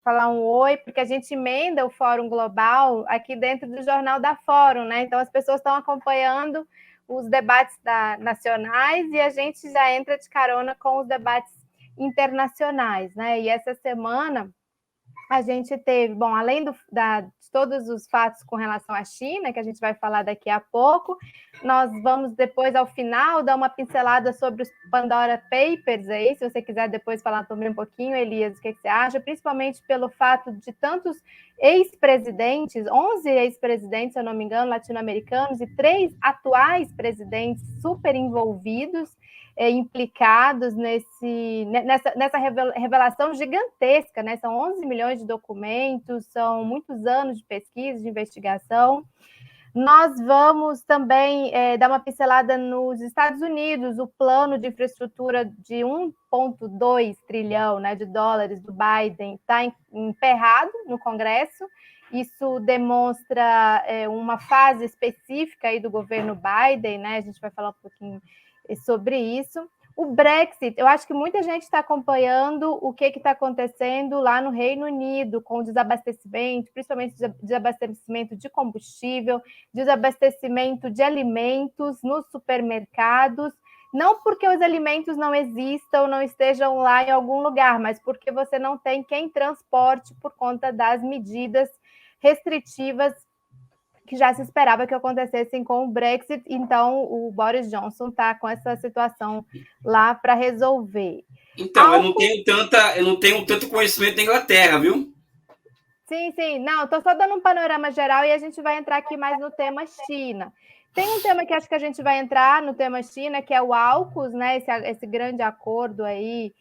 falar um oi, porque a gente emenda o Fórum Global aqui dentro do Jornal da Fórum, né? Então as pessoas estão acompanhando os debates nacionais e a gente já entra de carona com os debates internacionais, né? E essa semana a gente teve, bom, além de todos os fatos com relação à China, que a gente vai falar daqui a pouco, nós vamos depois, ao final, dar uma pincelada sobre os Pandora Papers aí, se você quiser depois falar também um pouquinho, Elias, o que você acha, principalmente pelo fato de tantos ex-presidentes, 11 ex-presidentes, se eu não me engano, latino-americanos, e 3 atuais presidentes super envolvidos, implicados nessa revelação gigantesca, né? São 11 milhões de documentos, são muitos anos de pesquisa, de investigação. Nós vamos também dar uma pincelada nos Estados Unidos, o plano de infraestrutura de 1,2 trilhão, né, de dólares do Biden está emperrado no Congresso. Isso demonstra uma fase específica aí do governo Biden, né? A gente vai falar um pouquinho sobre isso. O Brexit, eu acho que muita gente está acompanhando o que está acontecendo lá no Reino Unido, com o desabastecimento, principalmente desabastecimento de combustível, desabastecimento de alimentos nos supermercados, não porque os alimentos não existam, não estejam lá em algum lugar, mas porque você não tem quem transporte por conta das medidas restritivas que já se esperava que acontecessem com o Brexit, então o Boris Johnson está com essa situação lá para resolver. Então, eu não tenho tanto conhecimento da Inglaterra, viu? Sim, não, estou só dando um panorama geral e a gente vai entrar aqui mais no tema China. Tem um tema que acho que a gente vai entrar no tema China, que é o AUKUS, né? Esse grande acordo aí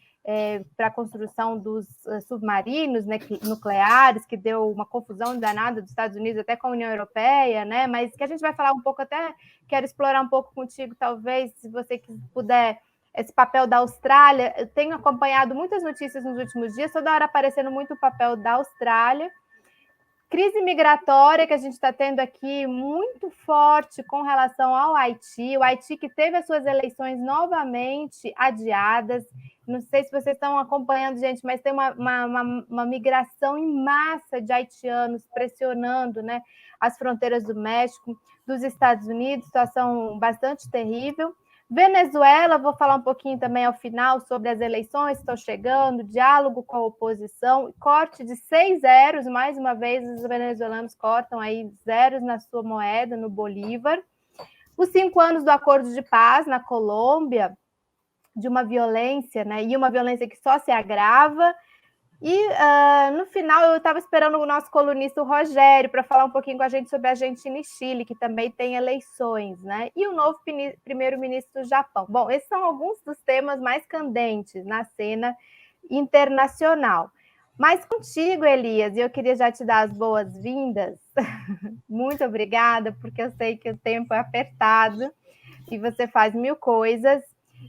para a construção dos submarinos, né, nucleares, que deu uma confusão danada dos Estados Unidos até com a União Europeia, né? Mas que a gente vai falar um pouco, até quero explorar um pouco contigo, talvez, se você puder, esse papel da Austrália. Eu tenho acompanhado muitas notícias nos últimos dias, toda hora aparecendo muito o papel da Austrália. Crise migratória que a gente está tendo aqui muito forte com relação ao Haiti, o Haiti que teve as suas eleições novamente adiadas. Não sei se vocês estão acompanhando, gente, mas tem uma migração em massa de haitianos pressionando, né, as fronteiras do México, dos Estados Unidos, situação bastante terrível. Venezuela, vou falar um pouquinho também ao final sobre as eleições que estão chegando, diálogo com a oposição, corte de 6 zeros, mais uma vez os venezuelanos cortam aí zeros na sua moeda, no Bolívar. Os 5 anos do acordo de paz na Colômbia, de uma violência, né, e uma violência que só se agrava. E no final eu estava esperando o nosso colunista, o Rogério, para falar um pouquinho com a gente sobre a Argentina e Chile, que também tem eleições, né? E o novo primeiro-ministro do Japão. Bom, esses são alguns dos temas mais candentes na cena internacional. Mas contigo, Elias, e eu queria já te dar as boas-vindas. Muito obrigada, porque eu sei que o tempo é apertado e você faz 1000 coisas.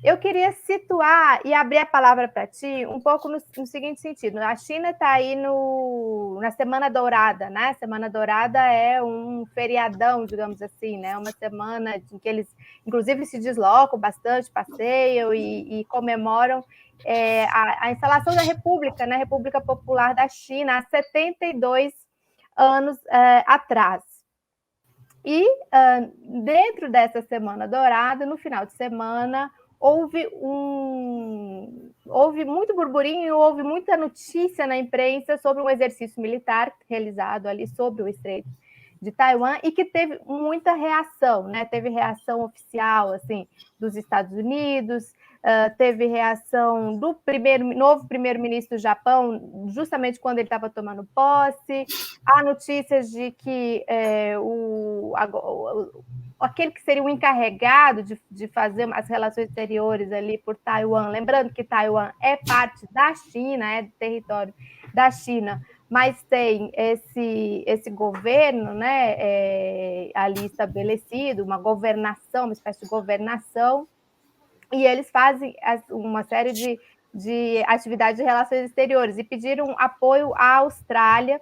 Eu queria situar e abrir a palavra para ti um pouco no seguinte sentido. A China está aí na Semana Dourada, né? Semana Dourada é um feriadão, digamos assim, né? Uma semana em que eles, inclusive, se deslocam bastante, passeiam e comemoram a instalação da República, né? República Popular da China, há 72 anos atrás. E dentro dessa Semana Dourada, no final de semana, houve muito burburinho, houve muita notícia na imprensa sobre um exercício militar realizado ali sobre o Estreito de Taiwan e que teve muita reação, né? Teve reação oficial, assim, dos Estados Unidos, teve reação do novo primeiro-ministro do Japão, justamente quando ele estava tomando posse. Há notícias de que aquele que seria o encarregado de fazer as relações exteriores ali por Taiwan, lembrando que Taiwan é parte da China, é do território da China, mas tem esse governo, né, ali estabelecido, uma governação, uma espécie de governação, e eles fazem uma série de atividades de relações exteriores e pediram apoio à Austrália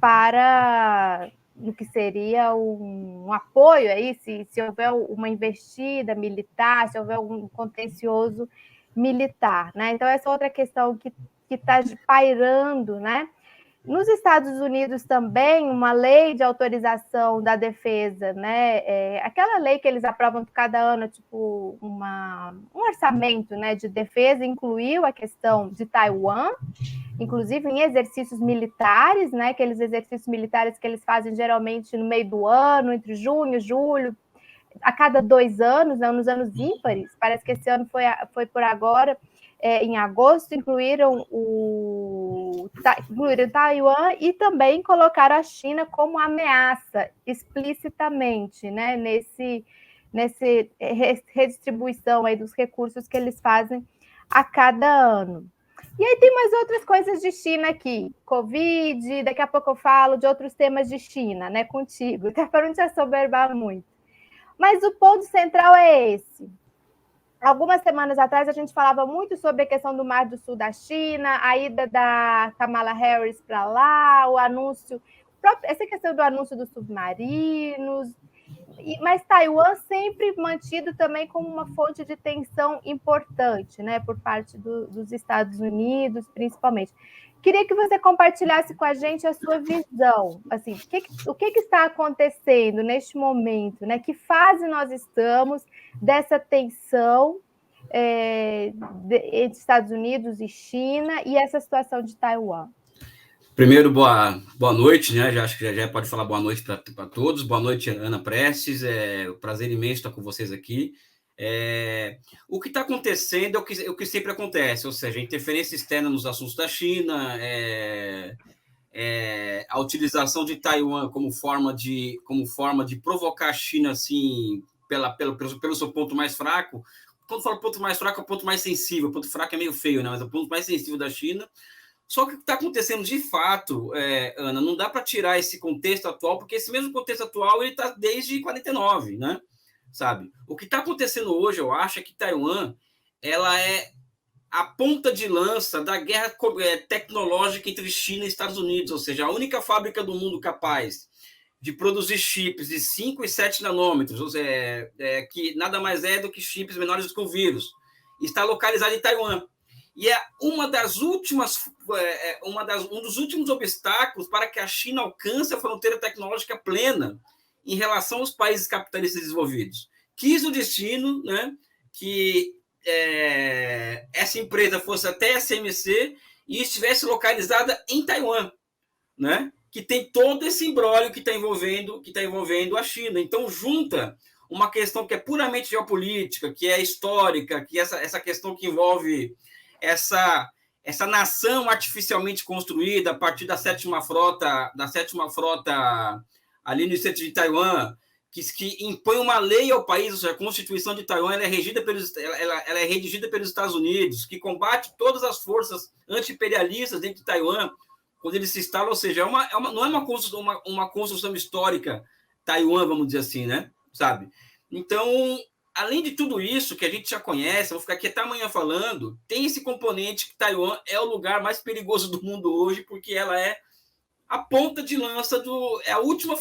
para no que seria um apoio aí, se houver uma investida militar, se houver um contencioso militar, né? Então, essa outra questão que está pairando, né? Nos Estados Unidos também, uma lei de autorização da defesa, né? Aquela lei que eles aprovam cada ano, tipo um orçamento, né, de defesa, incluiu a questão de Taiwan, inclusive em exercícios militares, né? Aqueles exercícios militares que eles fazem geralmente no meio do ano, entre junho e julho, a cada 2 anos, né, nos anos ímpares. Parece que esse ano foi por agora. Em agosto, incluíram Taiwan e também colocaram a China como ameaça explicitamente, né, nesse redistribuição aí dos recursos que eles fazem a cada ano. E aí tem mais outras coisas de China aqui, Covid, daqui a pouco eu falo de outros temas de China, né, contigo, até para não te assoberbar muito. Mas o ponto central é esse. Algumas semanas atrás, a gente falava muito sobre a questão do Mar do Sul da China, a ida da Kamala Harris para lá, o anúncio, essa questão do anúncio dos submarinos, mas Taiwan sempre mantido também como uma fonte de tensão importante, né, por parte dos Estados Unidos, principalmente. Queria que você compartilhasse com a gente a sua visão, assim, o que está acontecendo neste momento, né? Que fase nós estamos dessa tensão entre Estados Unidos e China e essa situação de Taiwan? Primeiro, boa noite, né? Acho que já pode falar boa noite para todos. Boa noite, Ana Prestes. É um prazer imenso estar com vocês aqui. O que está acontecendo é o que sempre acontece, ou seja, interferência externa nos assuntos da China, a utilização de Taiwan como forma de provocar a China assim, pelo seu ponto mais fraco. Quando falo ponto mais fraco, é o ponto mais sensível. O ponto fraco é meio feio, né? Mas é o ponto mais sensível da China. Só que o que está acontecendo de fato, Ana, não dá para tirar esse contexto atual, porque esse mesmo contexto atual está desde 49, né? Sabe? O que está acontecendo hoje, eu acho, é que Taiwan ela é a ponta de lança da guerra tecnológica entre China e Estados Unidos, ou seja, a única fábrica do mundo capaz de produzir chips de 5 e 7 nanômetros, ou seja, que nada mais é do que chips menores do que o vírus, está localizada em Taiwan. E é um dos últimos obstáculos para que a China alcance a fronteira tecnológica plena em relação aos países capitalistas desenvolvidos. Quis o destino, né, que essa empresa fosse até a SMC e estivesse localizada em Taiwan, né, que tem todo esse imbróglio que está envolvendo a China. Então, junta uma questão que é puramente geopolítica, que é histórica, que essa questão que envolve essa nação artificialmente construída a partir da sétima frota ali no centro de Taiwan, que impõe uma lei ao país, ou seja, a Constituição de Taiwan ela é redigida pelos Estados Unidos, que combate todas as forças anti-imperialistas dentro de Taiwan, quando ele se instala, ou seja, não é uma construção histórica Taiwan, vamos dizer assim, né? Sabe? Então, além de tudo isso que a gente já conhece, vou ficar aqui até amanhã falando, tem esse componente que Taiwan é o lugar mais perigoso do mundo hoje, porque ela é a ponta de lança é o último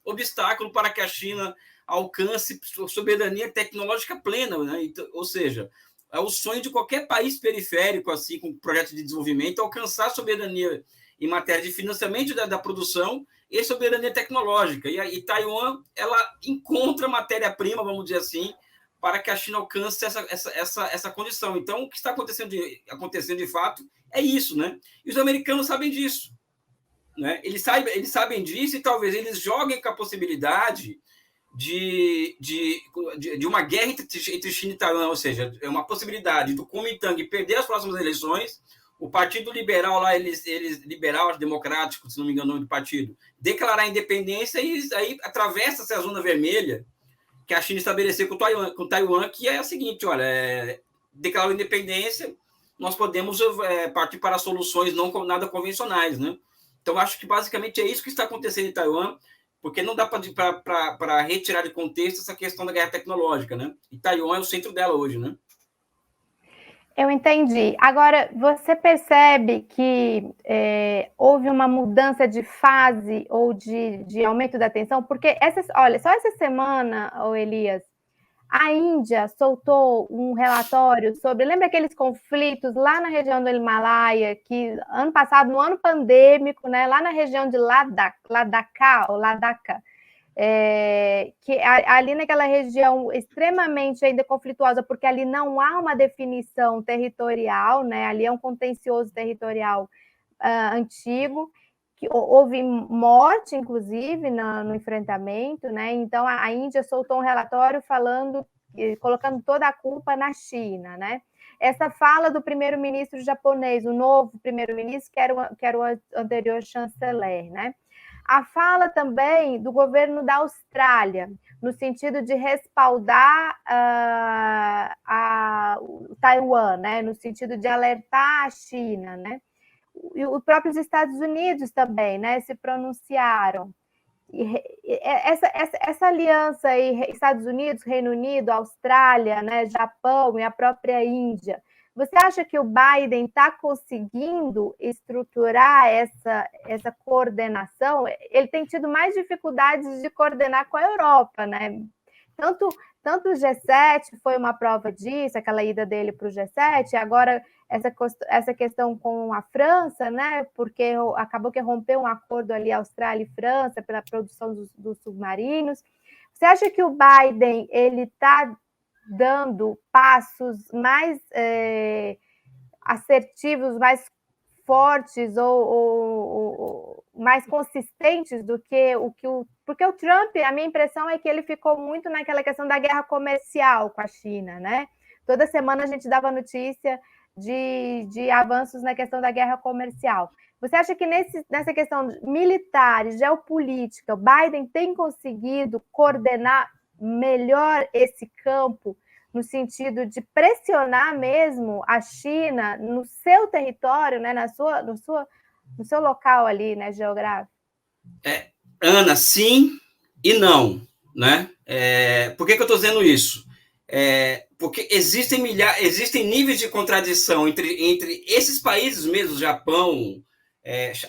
obstáculo para que a China alcance soberania tecnológica plena, né? Então, ou seja, é o sonho de qualquer país periférico, assim, com projeto de desenvolvimento, alcançar soberania em matéria de financiamento da produção e soberania tecnológica. E Taiwan, ela encontra matéria-prima, vamos dizer assim, para que a China alcance essa condição. Então, o que está acontecendo de fato é isso, né? E os americanos sabem disso, né? Eles sabem disso e talvez eles joguem com a possibilidade de uma guerra entre China e Taiwan, ou seja, é uma possibilidade do Kuomintang perder as próximas eleições, o Partido Liberal lá, liberal democrático, se não me engano o nome do partido, declarar a independência e aí atravessa-se a zona vermelha que a China estabeleceu com Taiwan, que é a seguinte, olha, declarou a independência, nós podemos partir para soluções não nada convencionais, né? Então, acho que basicamente é isso que está acontecendo em Taiwan, porque não dá para retirar de contexto essa questão da guerra tecnológica, né? E Taiwan é o centro dela hoje, né? Eu entendi. Agora, você percebe que houve uma mudança de fase ou de aumento da tensão? Porque, olha, só essa semana, Elias, A Índia soltou um relatório sobre, lembra aqueles conflitos lá na região do Himalaia, que ano passado, no ano pandêmico, né, lá na região de Ladakha, que ali naquela região extremamente ainda conflituosa, porque ali não há uma definição territorial, né, ali é um contencioso territorial antigo, que houve morte, inclusive, no enfrentamento, né? Então a Índia soltou um relatório falando, colocando toda a culpa na China, né? Essa fala do primeiro-ministro japonês, o novo primeiro-ministro, que era o anterior chanceler, né? A fala também do governo da Austrália, no sentido de respaldar o Taiwan, né? No sentido de alertar a China, né? E os próprios Estados Unidos também, né, se pronunciaram. Essa aliança aí, Estados Unidos, Reino Unido, Austrália, né, Japão e a própria Índia, você acha que o Biden está conseguindo estruturar essa coordenação? Ele tem tido mais dificuldades de coordenar com a Europa, né? Tanto o G7 foi uma prova disso, aquela ida dele para o G7, agora essa questão com a França, né? Porque acabou que rompeu um acordo ali, Austrália e França, pela produção dos submarinos. Você acha que o Biden ele está dando passos mais assertivos, mais fortes ou mais consistentes do que porque o Trump, a minha impressão é que ele ficou muito naquela questão da guerra comercial com a China, né? Toda semana a gente dava notícia de avanços na questão da guerra comercial. Você acha que nessa questão militar e geopolítica, o Biden tem conseguido coordenar melhor esse campo no sentido de pressionar mesmo a China no seu território, né, no seu local ali, né, geográfico? Ana, sim e não, né? Por que eu estou dizendo isso? Porque existem níveis de contradição entre esses países mesmo, Japão,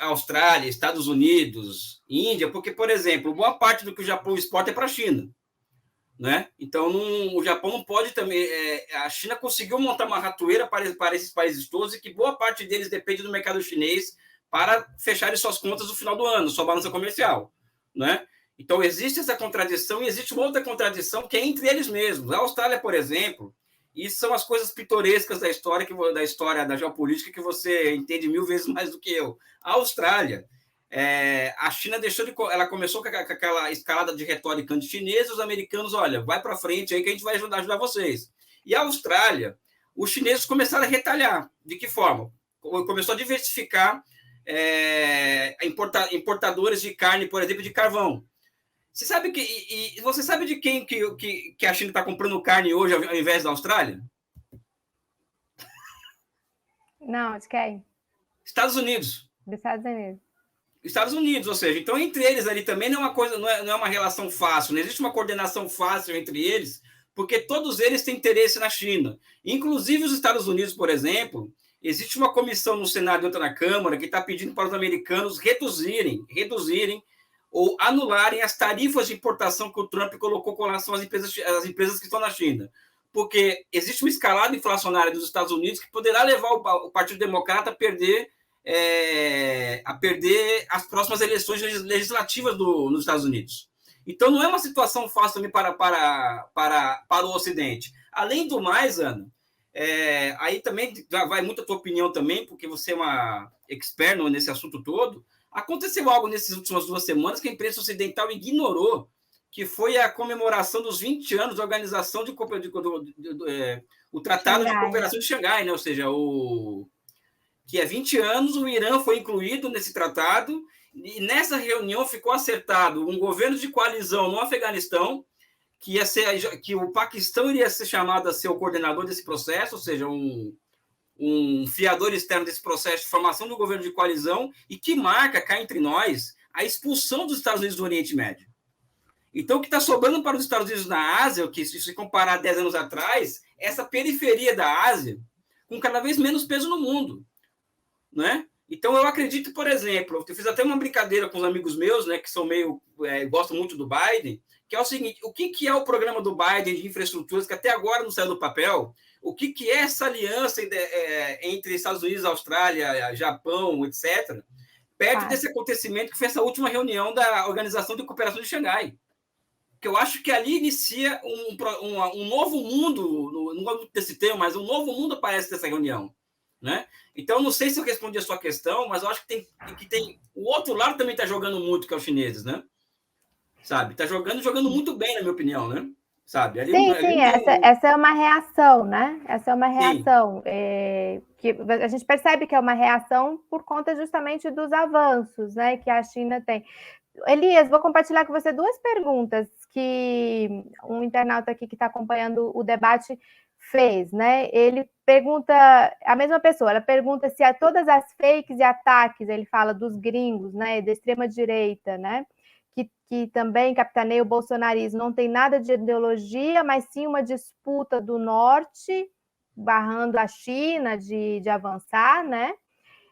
Austrália, Estados Unidos, Índia, porque, por exemplo, boa parte do que o Japão exporta é para a China. Né? Então, o Japão não pode também. A China conseguiu montar uma ratoeira para esses países todos e que boa parte deles depende do mercado chinês para fecharem suas contas no final do ano, sua balança comercial. Né? Então, existe essa contradição e existe uma outra contradição que é entre eles mesmos. A Austrália, por exemplo, e são as coisas pitorescas da história da geopolítica que você entende 1000 vezes mais do que eu. A Austrália. A China ela começou com aquela escalada de retórica anti-chinesa, os americanos, olha, vai para frente aí que a gente vai ajudar vocês. E a Austrália, os chineses começaram a retalhar. De que forma? Começou a diversificar importadores de carne, por exemplo, de carvão. Você sabe de quem que a China está comprando carne hoje ao invés da Austrália? Não, de quem? Estados Unidos. Dos Estados Unidos. Estados Unidos, ou seja, então entre eles ali também não é uma coisa, não é uma relação fácil, não existe uma coordenação fácil entre eles, porque todos eles têm interesse na China. Inclusive os Estados Unidos, por exemplo, existe uma comissão no Senado e outra na Câmara que está pedindo para os americanos reduzirem ou anularem as tarifas de importação que o Trump colocou com relação às empresas que estão na China. Porque existe uma escalada inflacionária dos Estados Unidos que poderá levar o Partido Democrata a perder as próximas eleições legislativas nos Estados Unidos. Então, não é uma situação fácil também para o Ocidente. Além do mais, Ana, aí também vai muito a tua opinião também, porque você é uma expert nesse assunto todo. Aconteceu algo nessas últimas 2 semanas que a imprensa ocidental ignorou, que foi a comemoração dos 20 anos da Organização o Tratado de Cooperação de Xangai, né? Ou seja, que há 20 anos o Irã foi incluído nesse tratado e nessa reunião ficou acertado um governo de coalizão no Afeganistão, que o Paquistão iria ser chamado a ser o coordenador desse processo, ou seja, um fiador externo desse processo de formação do governo de coalizão e que marca, cá entre nós, a expulsão dos Estados Unidos do Oriente Médio. Então, o que está sobrando para os Estados Unidos na Ásia, que se comparar a 10 anos atrás, essa periferia da Ásia, com cada vez menos peso no mundo. Né? Então, eu acredito, por exemplo, eu fiz até uma brincadeira com os amigos meus, né, que são meio, gostam muito do Biden, que é o seguinte: o que é o programa do Biden de infraestruturas, que até agora não saiu do papel? O que é essa aliança entre Estados Unidos, Austrália, Japão, etc., perto desse acontecimento que foi essa última reunião da Organização de Cooperação de Xangai? Que eu acho que ali inicia um novo mundo, não gosto desse termo, mas um novo mundo aparece nessa reunião, né? Então, não sei se eu respondi a sua questão, mas eu acho que tem o outro lado também está jogando muito, que é os chineses, né? Sabe? Está jogando muito bem, na minha opinião, né? Sabe? Sim, essa é uma reação, né? Essa é uma reação que a gente percebe que é uma reação por conta justamente dos avanços, né, que a China tem. Elias, vou compartilhar com você duas perguntas que um internauta aqui que está acompanhando o debate fez, né? Ele pergunta, a mesma pessoa, ela pergunta se a todas as fakes e ataques, ele fala dos gringos, né, da extrema-direita, né, que também capitaneia o bolsonarismo, não tem nada de ideologia, mas sim uma disputa do norte, barrando a China de avançar, né?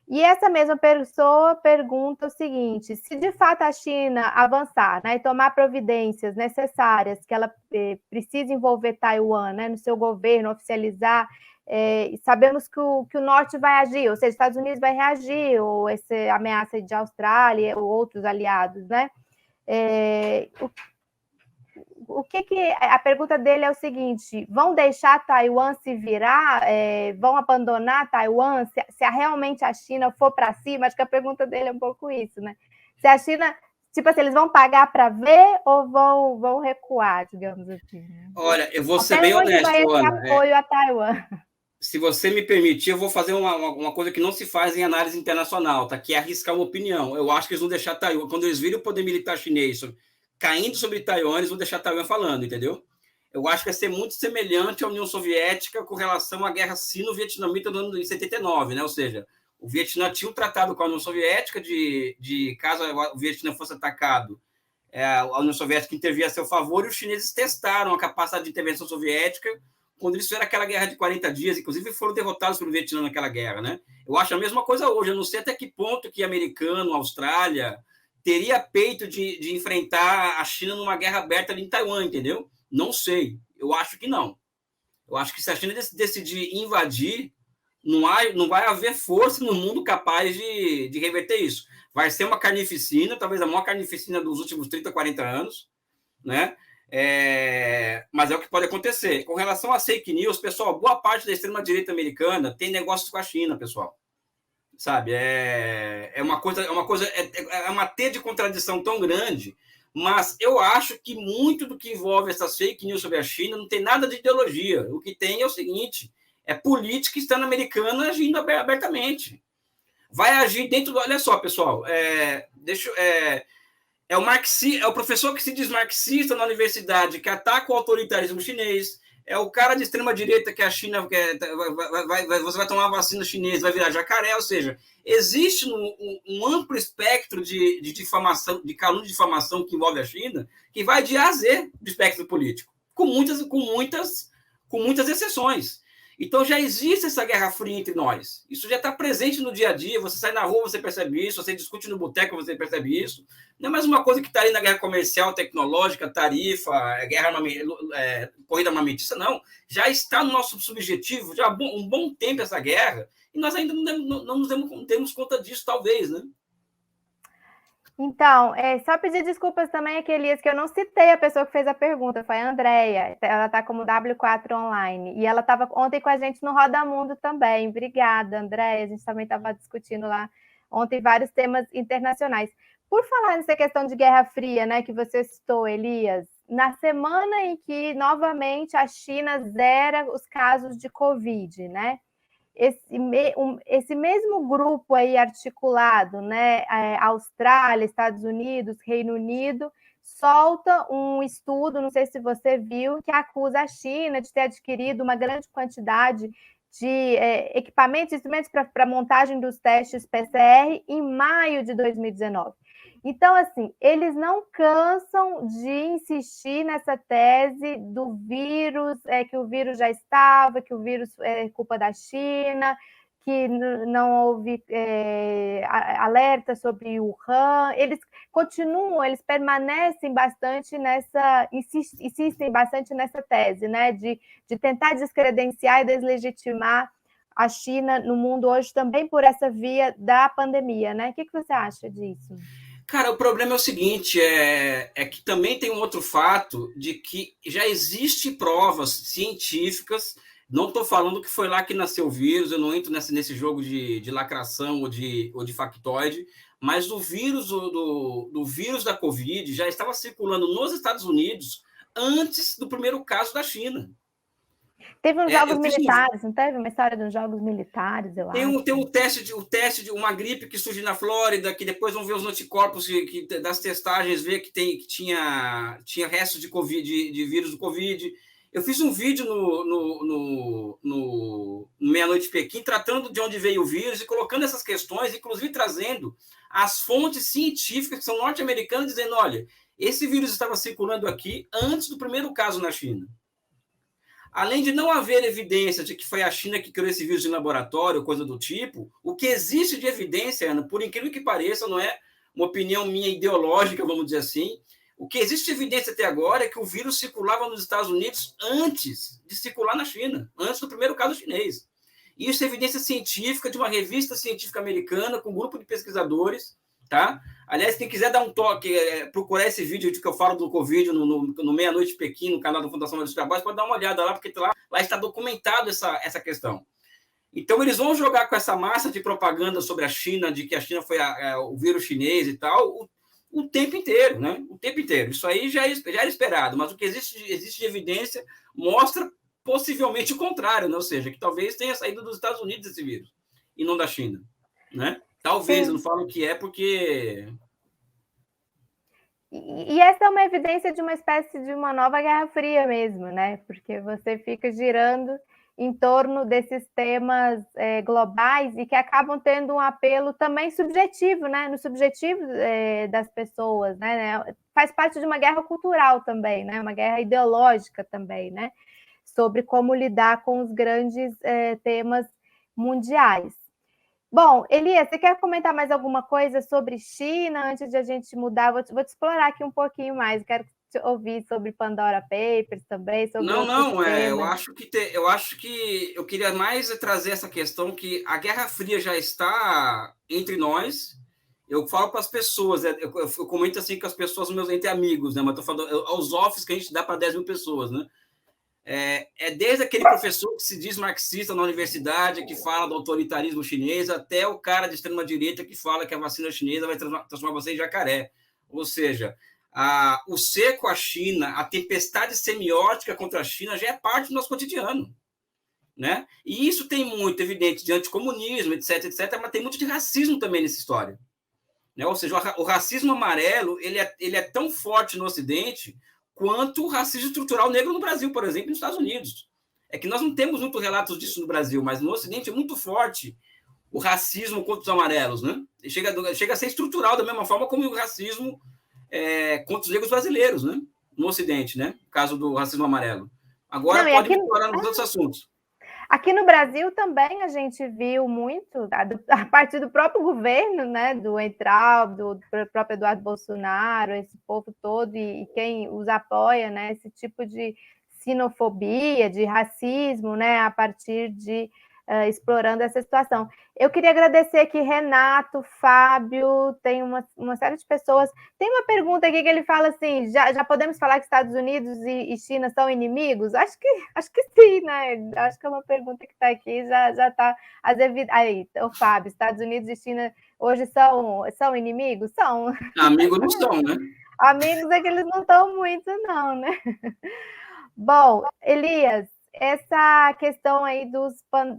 E essa mesma pessoa pergunta o seguinte: se de fato a China avançar, né, e tomar providências necessárias, que ela precisa envolver Taiwan, né, no seu governo, oficializar, sabemos que o norte vai agir, ou seja, os Estados Unidos vai reagir, ou essa ameaça de Austrália, ou outros aliados, né? O que a pergunta dele é o seguinte: vão deixar Taiwan se virar? Vão abandonar Taiwan? Se realmente a China for para cima? Acho que a pergunta dele é um pouco isso, né? Se a China, tipo assim, eles vão pagar para ver ou vão recuar, digamos assim? Né? Olha, eu vou ser bem honesto, vai esse Ana. apoio a Taiwan. Se você me permitir, eu vou fazer uma coisa que não se faz em análise internacional, tá? Que é arriscar uma opinião. Eu acho que eles vão deixar Taiwan, quando eles virem o poder militar chinês caindo sobre Taiwan, eles vão deixar Taiwan falando, entendeu? Eu acho que vai ser muito semelhante à União Soviética com relação à guerra sino-vietnamita do ano de 79, né? Ou seja, o Vietnã tinha um tratado com a União Soviética de caso o Vietnã fosse atacado, a União Soviética intervia a seu favor, e os chineses testaram a capacidade de intervenção soviética quando eles fizeram aquela guerra de 40 dias, inclusive foram derrotados pelo Vietnã naquela guerra, né? Eu acho a mesma coisa hoje. Eu não sei até que ponto que americano, Austrália, teria peito de enfrentar a China numa guerra aberta ali em Taiwan, entendeu? Não sei. Eu acho que não. Eu acho que se a China decidir invadir, não vai haver força no mundo capaz de reverter isso. Vai ser uma carnificina, talvez a maior carnificina dos últimos 30, 40 anos, né? Mas é o que pode acontecer. Com relação a fake news, pessoal, boa parte da extrema-direita americana tem negócios com a China, pessoal. Sabe? É uma teia de contradição tão grande, mas eu acho que muito do que envolve essas fake news sobre a China não tem nada de ideologia. O que tem é o seguinte: é política externa-americana agindo abertamente. Vai agir dentro do. Olha só, pessoal, é o professor que se diz marxista na universidade, que ataca o autoritarismo chinês, é o cara de extrema-direita que a China você vai tomar vacina chinesa, vai virar jacaré, ou seja, existe um amplo espectro de difamação, de calúnia de difamação que envolve a China, que vai de A a Z do espectro político, com muitas exceções. Então já existe essa guerra fria entre nós. Isso já está presente no dia a dia. Você sai na rua, você percebe isso. Você discute no boteco, você percebe isso. Não é mais uma coisa que está ali na guerra comercial, tecnológica, tarifa, corrida armamentista, não. Já está no nosso subjetivo já há um bom tempo essa guerra, e nós ainda não nos demos conta disso, talvez, né? Então, só pedir desculpas também aqui, Elias, que eu não citei a pessoa que fez a pergunta, foi a Andrea, ela está como W4 Online, e ela estava ontem com a gente no Roda Mundo também. Obrigada, Andrea, a gente também estava discutindo lá ontem vários temas internacionais. Por falar nessa questão de Guerra Fria, né, que você citou, Elias, na semana em que, novamente, a China zera os casos de Covid, né? Esse mesmo grupo aí articulado, né, Austrália, Estados Unidos, Reino Unido, solta um estudo, não sei se você viu, que acusa a China de ter adquirido uma grande quantidade de equipamentos, instrumentos para montagem dos testes PCR em maio de 2019. Então, assim, eles não cansam de insistir nessa tese do vírus, que o vírus já estava, que o vírus é culpa da China, que não houve alerta sobre Wuhan. Eles continuam, eles permanecem bastante insistem bastante nessa tese, né, de tentar descredenciar e deslegitimar a China no mundo hoje também por essa via da pandemia, né? O que você acha disso? Cara, o problema é o seguinte, é que também tem um outro fato de que já existe provas científicas, não estou falando que foi lá que nasceu o vírus, eu não entro nesse jogo de lacração ou de factoide, mas o vírus do vírus da Covid já estava circulando nos Estados Unidos antes do primeiro caso da China. Teve uns jogos militares, não teve uma história de uns jogos militares, eu acho. Tem o teste de uma gripe que surgiu na Flórida, que depois vão ver os anticorpos das testagens, ver que tinha restos de Covid, de vírus do Covid. Eu fiz um vídeo no Meia-Noite Pequim, tratando de onde veio o vírus e colocando essas questões, inclusive trazendo as fontes científicas que são norte-americanas, dizendo, olha, esse vírus estava circulando aqui antes do primeiro caso na China. Além de não haver evidência de que foi a China que criou esse vírus em laboratório, coisa do tipo, o que existe de evidência, Ana, por incrível que pareça, não é uma opinião minha ideológica, vamos dizer assim, o que existe de evidência até agora é que o vírus circulava nos Estados Unidos antes de circular na China, antes do primeiro caso chinês. Isso é evidência científica de uma revista científica americana com um grupo de pesquisadores, tá? Aliás, quem quiser dar um toque, procurar esse vídeo que eu falo do Covid no Meia-Noite Pequim, no canal da Fundação Maurício Trabalhos, pode dar uma olhada lá, porque lá está documentado essa questão. Então, eles vão jogar com essa massa de propaganda sobre a China, de que a China foi o vírus chinês e tal, o tempo inteiro, né? O tempo inteiro. Isso aí já era esperado, mas o que existe de evidência mostra possivelmente o contrário, né? Ou seja, que talvez tenha saído dos Estados Unidos esse vírus, e não da China, né? Talvez, eu não falo que é porque... E essa é uma evidência de uma espécie de uma nova Guerra Fria mesmo, né? Porque você fica girando em torno desses temas globais e que acabam tendo um apelo também subjetivo, né? No subjetivo das pessoas, né? Faz parte de uma guerra cultural também, né? Uma guerra ideológica também, né? Sobre como lidar com os grandes temas mundiais. Bom, Elias, você quer comentar mais alguma coisa sobre China antes de a gente mudar? Vou te explorar aqui um pouquinho mais. Quero te ouvir sobre Pandora Papers também, sobre outros temas. Eu acho que eu queria mais trazer essa questão que a Guerra Fria já está entre nós. Eu falo para as pessoas, eu comento assim com as pessoas, entre amigos, né? Mas estou falando aos offs que a gente dá para 10 mil pessoas, né? Desde aquele professor que se diz marxista na universidade, que fala do autoritarismo chinês, até o cara de extrema-direita que fala que a vacina chinesa vai transformar você em jacaré. Ou seja, o cerco à China, a tempestade semiótica contra a China já é parte do nosso cotidiano. Né? E isso tem muito, evidente, de anticomunismo, etc., mas tem muito de racismo também nessa história. Né? Ou seja, o racismo amarelo ele é tão forte no Ocidente quanto o racismo estrutural negro no Brasil, por exemplo, e nos Estados Unidos. É que nós não temos muitos relatos disso no Brasil, mas no Ocidente é muito forte o racismo contra os amarelos, né? Chega a ser estrutural da mesma forma como o racismo contra os negros brasileiros, né? No Ocidente, né? No caso do racismo amarelo. Agora pode me explorar nos outros assuntos. Aqui no Brasil também a gente viu muito, a partir do próprio governo, né, do Weintraub, do próprio Eduardo Bolsonaro, esse povo todo e quem os apoia, né, esse tipo de xenofobia, de racismo, né, a partir de explorando essa situação. Eu queria agradecer aqui Renato, Fábio, tem uma série de pessoas. Tem uma pergunta aqui que ele fala assim: já podemos falar que Estados Unidos e China são inimigos? Acho que sim, né? Acho que é uma pergunta que está aqui, já está. Aí, o Fábio, Estados Unidos e China hoje são inimigos? São. Amigos não são, né? Amigos é que eles não estão muito, não, né? Bom, Elias, essa questão aí dos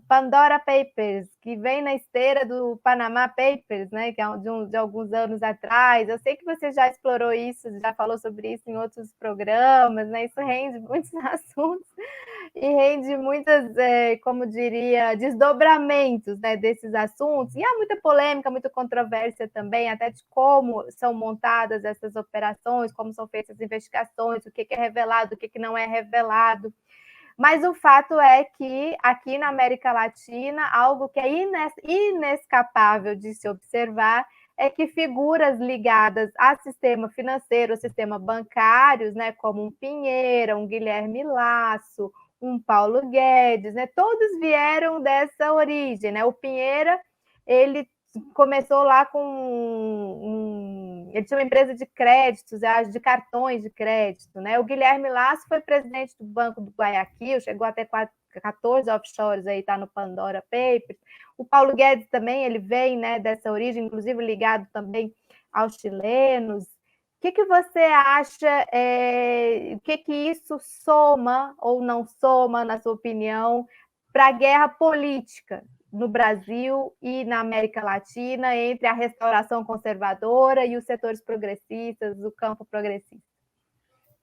Pandora Papers, que vem na esteira do Panama Papers, né, que é de alguns anos atrás. Eu sei que você já explorou isso, já falou sobre isso em outros programas, né? Isso rende muitos assuntos e rende muitas, como diria, desdobramentos, né, desses assuntos. E há muita polêmica, muita controvérsia também, até de como são montadas essas operações, como são feitas as investigações, o que é revelado, o que não é revelado. Mas o fato é que aqui na América Latina, algo que é inescapável de se observar é que figuras ligadas ao sistema financeiro, ao sistema bancários, né, como um Pinheira, um Guilherme Lasso, um Paulo Guedes, né, todos vieram dessa origem, né? O Pinheira, ele começou lá com ele tinha uma empresa de créditos, de cartões de crédito, né? O Guilherme Lasso foi presidente do Banco do Guayaquil, chegou até 14 offshores, aí está no Pandora Papers. O Paulo Guedes também, ele vem, né, dessa origem, inclusive ligado também aos chilenos. O que você acha, o que isso soma ou não soma, na sua opinião, para a guerra política no Brasil e na América Latina entre a restauração conservadora e os setores progressistas, o campo progressista?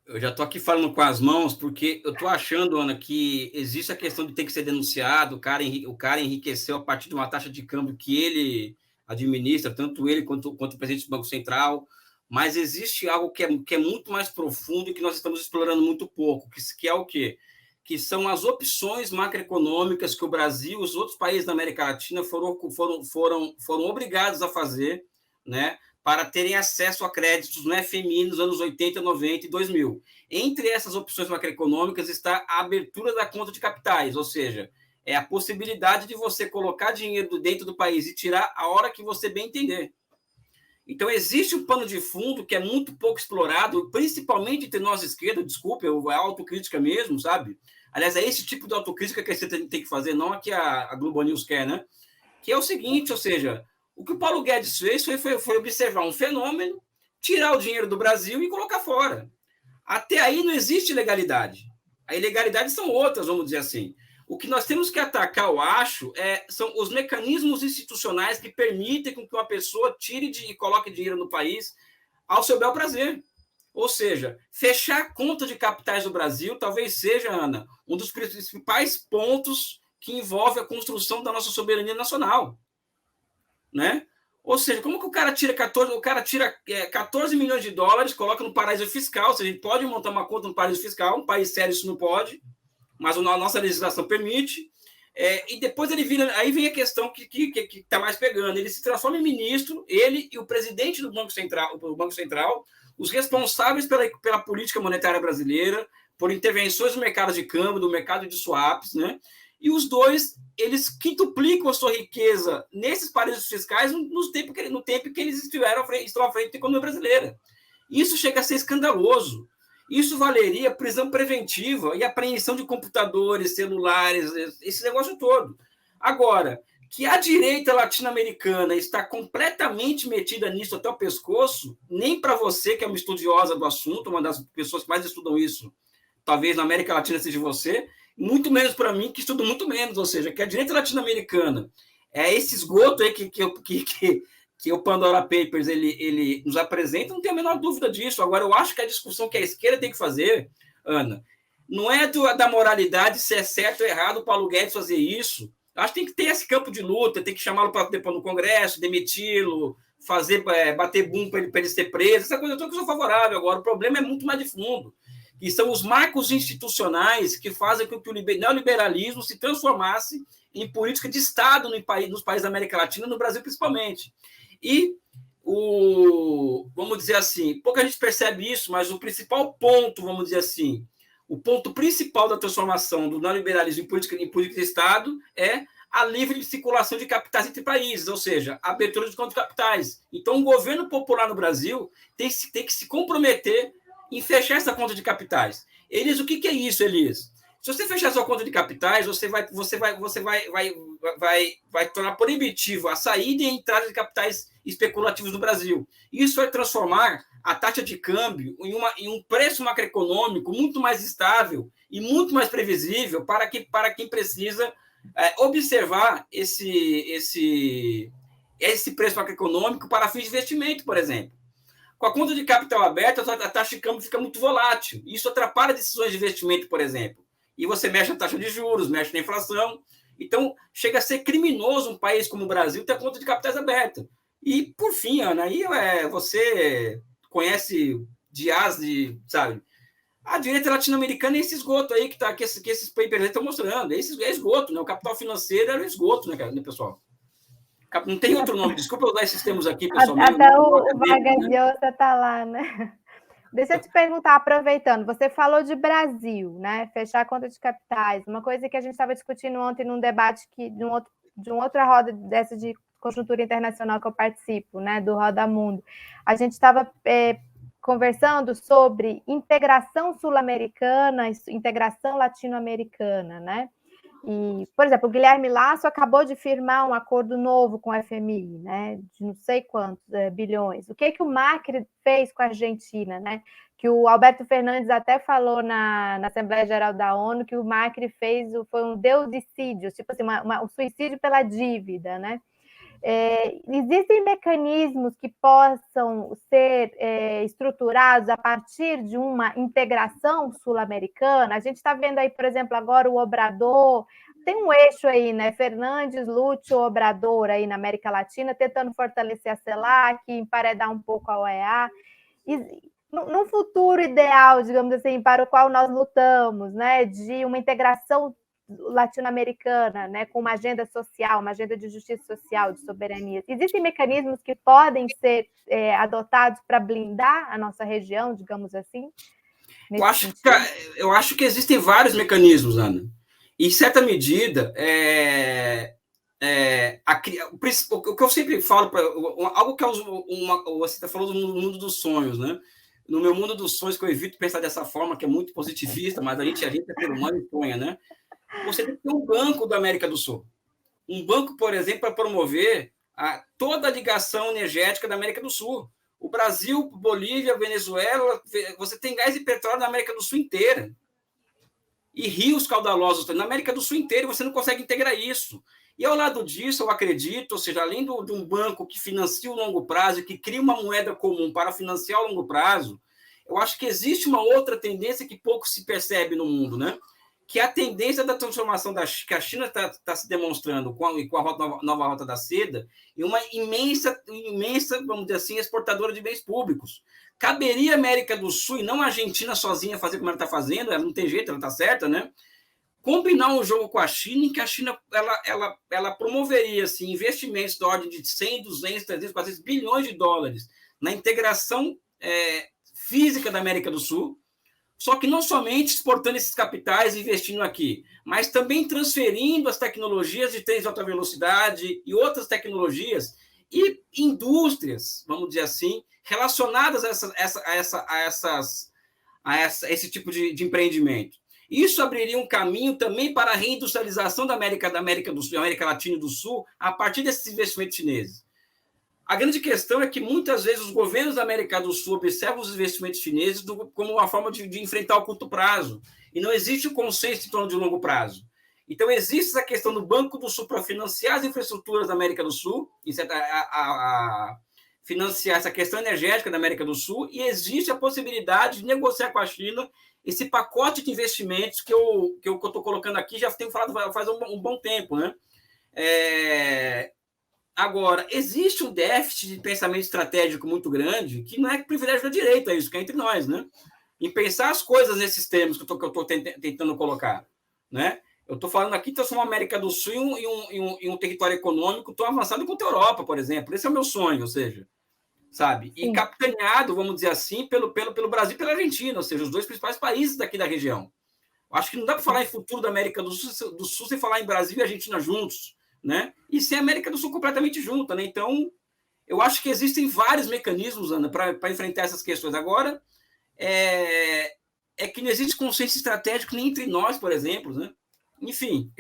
Eu já estou aqui falando com as mãos, porque eu estou achando, Ana, que existe a questão de ter que ser denunciado, o cara enriqueceu a partir de uma taxa de câmbio que ele administra, tanto ele quanto o presidente do Banco Central, mas existe algo que é muito mais profundo e que nós estamos explorando muito pouco, que é o quê? Que são as opções macroeconômicas que o Brasil e os outros países da América Latina foram obrigados a fazer, né, para terem acesso a créditos no FMI nos anos 80, 90 e 2000. Entre essas opções macroeconômicas está a abertura da conta de capitais, ou seja, é a possibilidade de você colocar dinheiro dentro do país e tirar a hora que você bem entender. Então, existe um pano de fundo que é muito pouco explorado, principalmente entre nós esquerda, desculpa, é autocrítica mesmo, sabe? Aliás, é esse tipo de autocrítica que você tem que fazer, não a que a Globo News quer, né? Que é o seguinte, ou seja, o que o Paulo Guedes fez foi observar um fenômeno, tirar o dinheiro do Brasil e colocar fora. Até aí não existe legalidade. A ilegalidade são outras, vamos dizer assim. O que nós temos que atacar, eu acho, são os mecanismos institucionais que permitem que uma pessoa tire e coloque dinheiro no país ao seu bel prazer. Ou seja, fechar a conta de capitais do Brasil talvez seja, Ana, um dos principais pontos que envolve a construção da nossa soberania nacional. Né? Ou seja, como que o cara tira 14 milhões de dólares, coloca no paraíso fiscal? Se a gente pode montar uma conta no paraíso fiscal, um país sério isso não pode, mas a nossa legislação permite. E depois aí vem a questão que está mais pegando. Ele se transforma em ministro, ele e o presidente do Banco Central, os responsáveis pela política monetária brasileira, por intervenções no mercado de câmbio, no mercado de swaps, né? E os dois, eles quintuplicam a sua riqueza nesses paraísos fiscais no tempo que eles estão à frente da economia brasileira. Isso chega a ser escandaloso. Isso valeria prisão preventiva e apreensão de computadores, celulares, esse negócio todo. Agora, que a direita latino-americana está completamente metida nisso até o pescoço, nem para você, que é uma estudiosa do assunto, uma das pessoas que mais estudam isso, talvez na América Latina seja você, muito menos para mim, que estudo muito menos, ou seja, que a direita latino-americana é esse esgoto aí que o Pandora Papers ele nos apresenta, não tenho a menor dúvida disso. Agora, eu acho que a discussão que a esquerda tem que fazer, Ana, não é da moralidade, se é certo ou errado o Paulo Guedes fazer isso. Acho que tem que ter esse campo de luta, tem que chamá-lo para depois no Congresso, demiti-lo, bater boom para ele ser preso, essa coisa toda que eu sou favorável. Agora, o problema é muito mais de fundo. E são os marcos institucionais que fazem com que o neoliberalismo se transformasse em política de Estado nos países da América Latina, no Brasil principalmente. E, vamos dizer assim, pouca gente percebe isso, mas o principal ponto, vamos dizer assim, o ponto principal da transformação do neoliberalismo em política de Estado é a livre circulação de capitais entre países, ou seja, a abertura de contas de capitais. Então, o governo popular no Brasil tem que se comprometer em fechar essa conta de capitais. Elias, o que é isso, Elias? Se você fechar sua conta de capitais, você vai tornar proibitivo a saída e a entrada de capitais especulativos no Brasil. Isso vai transformar a taxa de câmbio em um preço macroeconômico muito mais estável e muito mais previsível para quem precisa observar esse preço macroeconômico para fins de investimento, por exemplo. Com a conta de capital aberta, a taxa de câmbio fica muito volátil. Isso atrapalha decisões de investimento, por exemplo. E você mexe na taxa de juros, mexe na inflação. Então, chega a ser criminoso um país como o Brasil ter a conta de capitais aberta. E, por fim, Ana, aí você conhece sabe? A direita latino-americana é esse esgoto aí que esses papers estão mostrando. Esse é esgoto, né? O capital financeiro era o esgoto, né, pessoal? Não tem outro nome. Desculpa eu usar esses termos aqui, pessoal. Até o Vargas Llosa está lá, né? Deixa eu te perguntar, aproveitando, você falou de Brasil, né? Fechar a conta de capitais, uma coisa que a gente estava discutindo ontem num debate de uma outra roda dessa de conjuntura internacional que eu participo, né? Do Roda Mundo. A gente estava conversando sobre integração sul-americana, integração latino-americana, né? E, por exemplo, o Guilherme Lasso acabou de firmar um acordo novo com o FMI, né, de não sei quantos bilhões. O que o Macri fez com a Argentina, né? Que o Alberto Fernandes até falou na Assembleia Geral da ONU que o Macri foi um deusicídio, tipo assim, um suicídio pela dívida, né? Existem mecanismos que possam ser estruturados a partir de uma integração sul-americana? A gente está vendo aí, por exemplo, agora o Obrador, tem um eixo aí, né? Fernandes, Lúcio, Obrador aí na América Latina, tentando fortalecer a CELAC, emparedar um pouco a OEA. No futuro ideal, digamos assim, para o qual nós lutamos, né? De uma integração latino-americana, né, com uma agenda social, uma agenda de justiça social, de soberania. Existem mecanismos que podem ser adotados para blindar a nossa região, digamos assim? Eu acho que existem vários mecanismos, Ana. Em certa medida, o que eu sempre falo, algo que você está falando no mundo dos sonhos, né? No meu mundo dos sonhos, que eu evito pensar dessa forma, que é muito positivista, mas a gente é ser humano e sonha, né? Você tem que ter um banco da América do Sul. Um banco, por exemplo, para promover toda a ligação energética da América do Sul. O Brasil, Bolívia, Venezuela, você tem gás e petróleo na América do Sul inteira. E rios caudalosos na América do Sul inteira, você não consegue integrar isso. E ao lado disso, eu acredito, ou seja, além de um banco que financia o longo prazo, que cria uma moeda comum para financiar o longo prazo, eu acho que existe uma outra tendência que pouco se percebe no mundo, né? Que é a tendência da transformação que a China está se demonstrando com a nova rota da seda em uma imensa, vamos dizer assim, exportadora de bens públicos. Caberia a América do Sul e não a Argentina sozinha fazer como ela está fazendo, ela não tem jeito, ela está certa, né? Combinar um jogo com a China em que a China ela promoveria assim, investimentos da ordem de 100, 200, 300, 400 bilhões de dólares na integração física da América do Sul, só que não somente exportando esses capitais e investindo aqui, mas também transferindo as tecnologias de trens de alta velocidade e outras tecnologias e indústrias, vamos dizer assim, relacionadas a esse tipo de empreendimento. Isso abriria um caminho também para a reindustrialização da América do Sul, América Latina e do Sul, a partir desses investimentos chineses. A grande questão é que muitas vezes os governos da América do Sul observam os investimentos chineses como uma forma de enfrentar o curto prazo, e não existe o consenso em torno de longo prazo. Então, existe essa questão do Banco do Sul para financiar as infraestruturas da América do Sul, financiar essa questão energética da América do Sul, e existe a possibilidade de negociar com a China esse pacote de investimentos que eu estou colocando aqui, já tenho falado faz um bom tempo, né? Agora, existe um déficit de pensamento estratégico muito grande, que não é privilégio da direita, isso que é entre nós, né? Em pensar as coisas nesses termos que eu estou tentando colocar, né? Eu estou falando aqui que eu sou uma América do Sul e um território econômico tão avançado quanto a Europa, por exemplo. Esse é o meu sonho, ou seja, sabe? E capitaneado, vamos dizer assim, pelo Brasil e pela Argentina, ou seja, os dois principais países daqui da região. Acho que não dá para falar em futuro da América do Sul sem falar em Brasil e Argentina juntos, né? E sem a América do Sul completamente junta, né? Então, eu acho que existem vários mecanismos, Ana, para enfrentar essas questões. Agora, que não existe consenso estratégico nem entre nós, por exemplo, né? Enfim,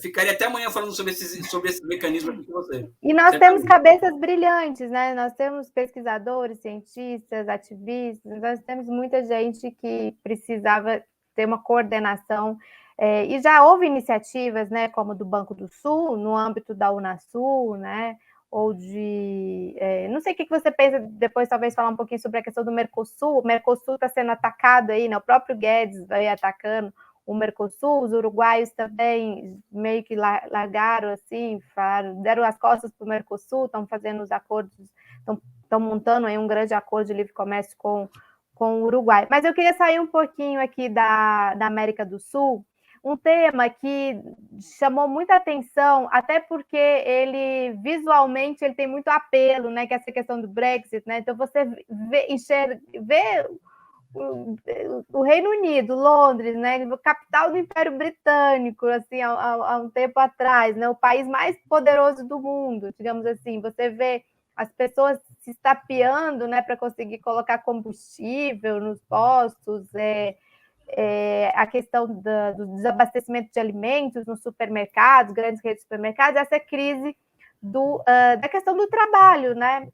ficaria até amanhã falando sobre esse mecanismo aqui com você. E nós temos cabeças brilhantes, né? Nós temos pesquisadores, cientistas, ativistas, nós temos muita gente que precisava ter uma coordenação. E já houve iniciativas, né, como do Banco do Sul, no âmbito da Unasul, né, ou de... não sei o que você pensa, depois talvez falar um pouquinho sobre a questão do Mercosul. O Mercosul está sendo atacado aí, né, o próprio Guedes vai atacando o Mercosul, os uruguaios também meio que largaram, assim, deram as costas para o Mercosul, estão fazendo os acordos, estão montando aí um grande acordo de livre comércio com com o Uruguai. Mas eu queria sair um pouquinho aqui da América do Sul, um tema que chamou muita atenção, até porque ele visualmente ele tem muito apelo, né? Que é essa questão do Brexit, né? Então você vê o Reino Unido, Londres, né? Capital do Império Britânico, assim, há um tempo atrás, né? O país mais poderoso do mundo, digamos assim. Você vê as pessoas se estapeando, né, para conseguir colocar combustível nos postos, a questão do desabastecimento de alimentos nos supermercados, grandes redes de supermercados, essa crise da questão do trabalho, né?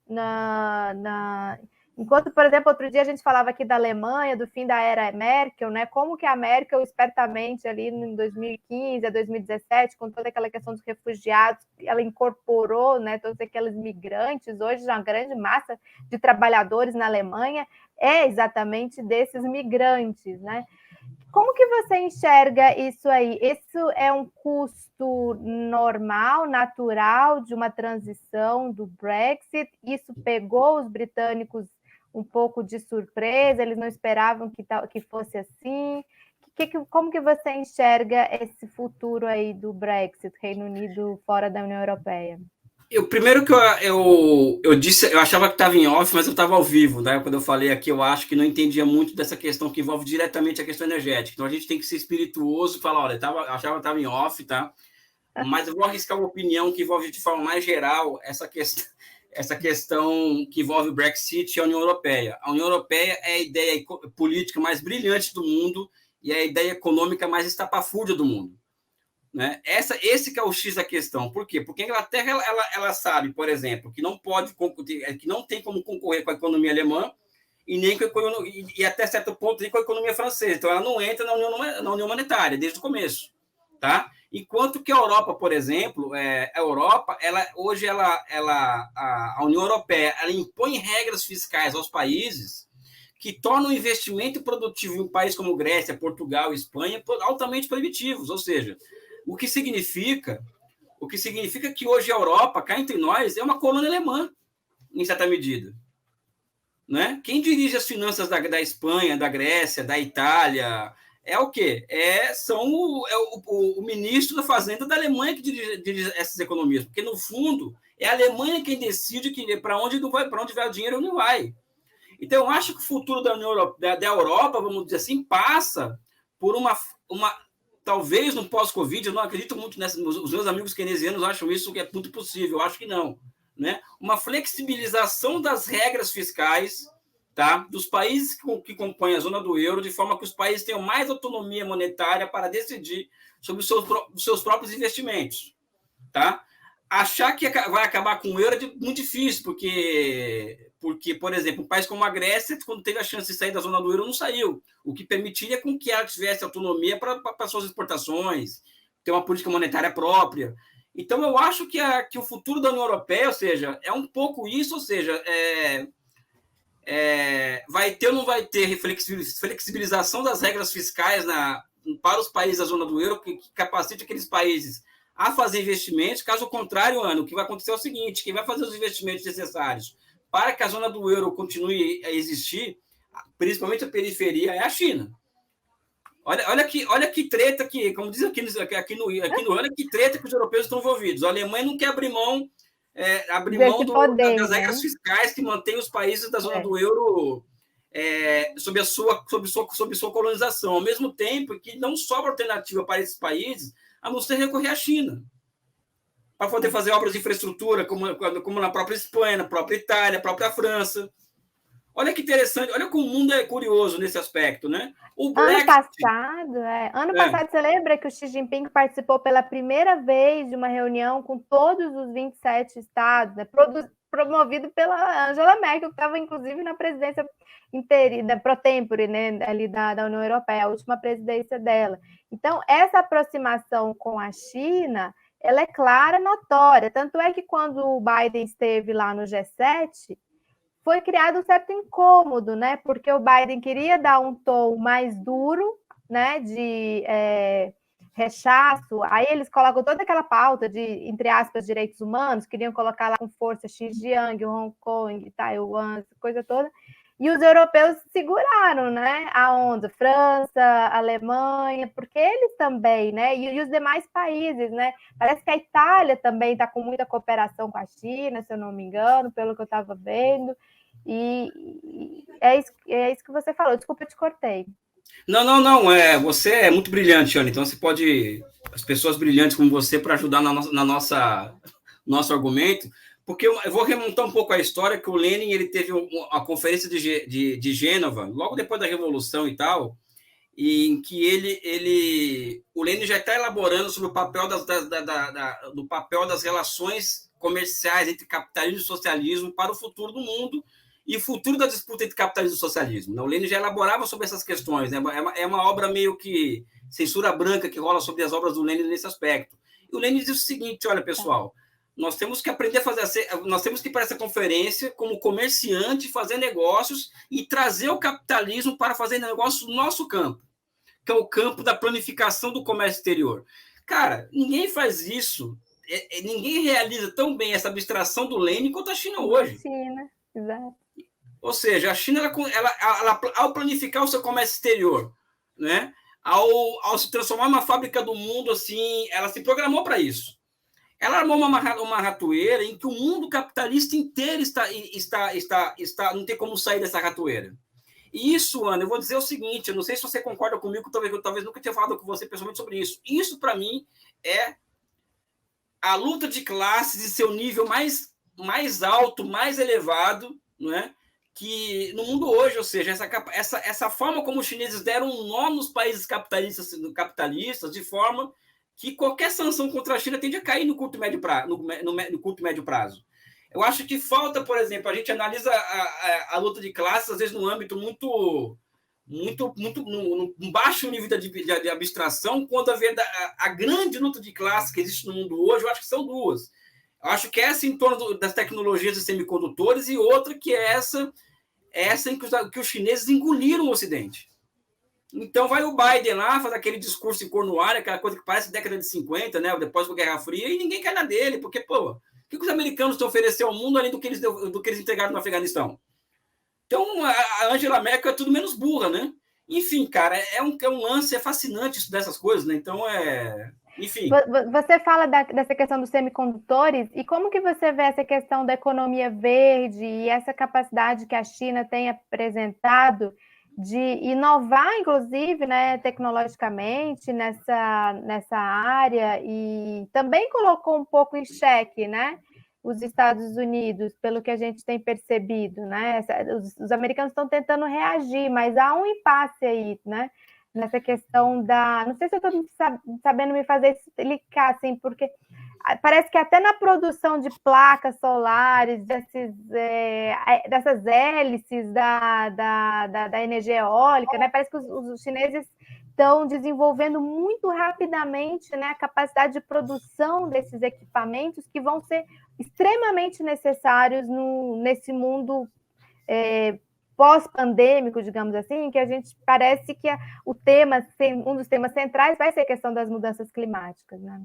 Enquanto, por exemplo, outro dia a gente falava aqui da Alemanha, do fim da era Merkel, né? Como que a Merkel, espertamente, ali em 2015 a 2017, com toda aquela questão dos refugiados, ela incorporou, né, todos aqueles migrantes, hoje já uma grande massa de trabalhadores na Alemanha é exatamente desses migrantes, né? Como que você enxerga isso aí? Isso é um custo normal, natural de uma transição do Brexit? Isso pegou os britânicos um pouco de surpresa? Eles não esperavam que fosse assim? Como que você enxerga esse futuro aí do Brexit, Reino Unido fora da União Europeia? Primeiro que eu disse, eu achava que estava em off, mas eu estava ao vivo, né? Quando eu falei aqui, eu acho que não entendia muito dessa questão que envolve diretamente a questão energética. Então a gente tem que ser espirituoso e falar, olha, achava que estava em off, tá? Mas eu vou arriscar uma opinião que envolve de forma mais geral essa questão que envolve o Brexit e a União Europeia. A União Europeia é a ideia política mais brilhante do mundo e é a ideia econômica mais estapafúrdia do mundo. Né? Esse que é o X da questão. Por quê? Porque a Inglaterra ela sabe, por exemplo, que não pode que não tem como concorrer com a economia alemã e nem com a economia, e até certo ponto nem com a economia francesa. Então ela não entra na União Monetária desde o começo, tá? Enquanto que a Europa, por exemplo, a Europa, hoje a União Europeia, ela impõe regras fiscais aos países que tornam o investimento produtivo em um país como Grécia, Portugal, Espanha altamente proibitivos, ou seja, o que significa que hoje a Europa, cá entre nós, é uma colônia alemã, em certa medida. Né? Quem dirige as finanças da Espanha, da Grécia, da Itália, é o quê? O ministro da Fazenda da Alemanha que dirige essas economias, porque, no fundo, é a Alemanha quem decide para onde vai o dinheiro ou não vai. Então, eu acho que o futuro da Europa, vamos dizer assim, passa por uma talvez no pós-Covid, eu não acredito muito nessa. Os meus amigos keynesianos acham isso que é muito possível, eu acho que não. Né? Uma flexibilização das regras fiscais, tá? Dos países que compõem a zona do euro, de forma que os países tenham mais autonomia monetária para decidir sobre os seus próprios investimentos. Tá? Achar que vai acabar com o euro é muito difícil, porque, por exemplo, um país como a Grécia, quando teve a chance de sair da zona do euro, não saiu, o que permitiria com que ela tivesse autonomia para suas exportações, ter uma política monetária própria. Então, eu acho que o futuro da União Europeia, ou seja, é um pouco isso, ou seja, vai ter ou não vai ter flexibilização das regras fiscais para os países da zona do euro, que capacite aqueles países a fazer investimentos. Caso contrário, o que vai acontecer é o seguinte: quem vai fazer os investimentos necessários para que a zona do euro continue a existir, principalmente a periferia, é a China. Olha que treta que, como diz aqui no olha que treta que os europeus estão envolvidos. A Alemanha não quer abrir mão das regras fiscais que mantém os países da zona do euro sob sua colonização, ao mesmo tempo que não sobra alternativa para esses países a não ser recorrer à China para poder fazer obras de infraestrutura, como na própria Espanha, na própria Itália, na própria França. Olha que interessante, olha como o mundo é curioso nesse aspecto, né? Ano passado, você lembra que o Xi Jinping participou pela primeira vez de uma reunião com todos os 27 estados, né, promovido pela Angela Merkel, que estava, inclusive, na presidência interina, pro tempore, né, ali da União Europeia, a última presidência dela. Então, essa aproximação com a China, ela é clara, notória. Tanto é que quando o Biden esteve lá no G7, foi criado um certo incômodo, né? Porque o Biden queria dar um tom mais duro, né? De rechaço. Aí eles colocam toda aquela pauta de, entre aspas, direitos humanos, queriam colocar lá com força Xinjiang, Hong Kong, Taiwan, essa coisa toda. E os europeus seguraram, né, a onda, França, Alemanha, porque eles também, né, e os demais países, né, parece que a Itália também está com muita cooperação com a China, se eu não me engano, pelo que eu estava vendo, e é isso que você falou, desculpa, eu te cortei. Não, você é muito brilhante, Ana, então você pode, as pessoas brilhantes como você, para ajudar na nosso argumento, porque eu vou remontar um pouco a história, que o Lenin ele teve a conferência de Gênova, logo depois da Revolução e tal, em que o Lenin já está elaborando sobre o papel do papel das relações comerciais entre capitalismo e socialismo para o futuro do mundo e o futuro da disputa entre capitalismo e socialismo. O Lenin já elaborava sobre essas questões, né? É uma obra meio que censura branca que rola sobre as obras do Lenin nesse aspecto. E o Lenin diz o seguinte: olha, pessoal, nós temos que aprender a fazer, nós temos que ir para essa conferência como comerciante, fazer negócios e trazer o capitalismo para fazer negócios no nosso campo, que é o campo da planificação do comércio exterior. Cara, ninguém faz isso, ninguém realiza tão bem essa abstração do Lenin quanto a China hoje. China, exato. Ou seja, a China, ao planificar o seu comércio exterior, né, ao se transformar numa fábrica do mundo, assim, ela se programou para isso. Ela armou uma ratoeira em que o mundo capitalista inteiro não tem como sair dessa ratoeira. E isso, Ana, eu vou dizer o seguinte, eu não sei se você concorda comigo, talvez nunca tenha falado com você pessoalmente sobre isso. Isso, para mim, é a luta de classes em seu nível mais alto, mais elevado, não é? Que no mundo hoje, ou seja, essa forma como os chineses deram um nó nos países capitalistas, de forma que qualquer sanção contra a China tende a cair no curto e médio prazo. Eu acho que falta, por exemplo, a gente analisa a luta de classes, às vezes, num âmbito muito num baixo nível de abstração, quando a grande luta de classes que existe no mundo hoje, eu acho que são duas. Eu acho que essa em torno das tecnologias de semicondutores e outra que é essa em que os chineses engoliram o Ocidente. Então vai o Biden lá, faz aquele discurso em Cornualha, aquela coisa que parece década de 50, né, depois da Guerra Fria, e ninguém quer na dele, porque, pô, o que os americanos estão oferecendo ao mundo além do que eles entregaram no Afeganistão? Então, a Angela Merkel é tudo menos burra, né? Enfim, cara, é um lance, é fascinante estudar essas coisas, né? Então, enfim. Você fala dessa questão dos semicondutores, e como que você vê essa questão da economia verde e essa capacidade que a China tem apresentado de inovar, inclusive, né, tecnologicamente nessa área, e também colocou um pouco em xeque, né, os Estados Unidos, pelo que a gente tem percebido, né? Os americanos estão tentando reagir, mas há um impasse aí, né? Nessa questão da... Não sei se eu estou sabendo me fazer explicar, assim, porque parece que até na produção de placas solares, dessas hélices da energia eólica, né? Parece que os chineses estão desenvolvendo muito rapidamente, né, a capacidade de produção desses equipamentos que vão ser extremamente necessários nesse mundo pós-pandêmico, digamos assim, que a gente parece que um dos temas centrais vai ser a questão das mudanças climáticas, né?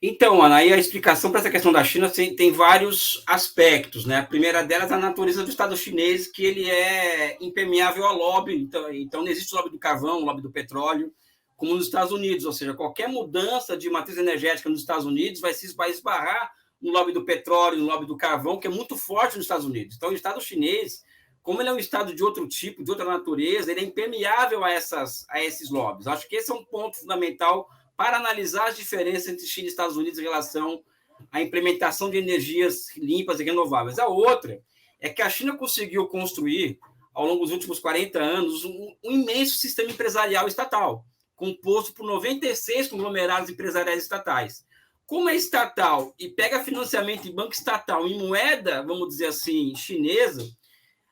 Então, Ana, aí a explicação para essa questão da China tem vários aspectos, né? A primeira delas é a natureza do Estado chinês, que ele é impermeável ao lobby, então não existe o lobby do carvão, o lobby do petróleo, como nos Estados Unidos, ou seja, qualquer mudança de matriz energética nos Estados Unidos vai esbarrar no lobby do petróleo, no lobby do carvão, que é muito forte nos Estados Unidos. Então, o Estado chinês, como ele é um Estado de outro tipo, de outra natureza, ele é impermeável a esses lobbies. Acho que esse é um ponto fundamental para analisar as diferenças entre China e Estados Unidos em relação à implementação de energias limpas e renováveis. A outra é que a China conseguiu construir, ao longo dos últimos 40 anos, um imenso sistema empresarial estatal, composto por 96 conglomerados empresariais estatais. Como é estatal e pega financiamento em banco estatal em moeda, vamos dizer assim, chinesa,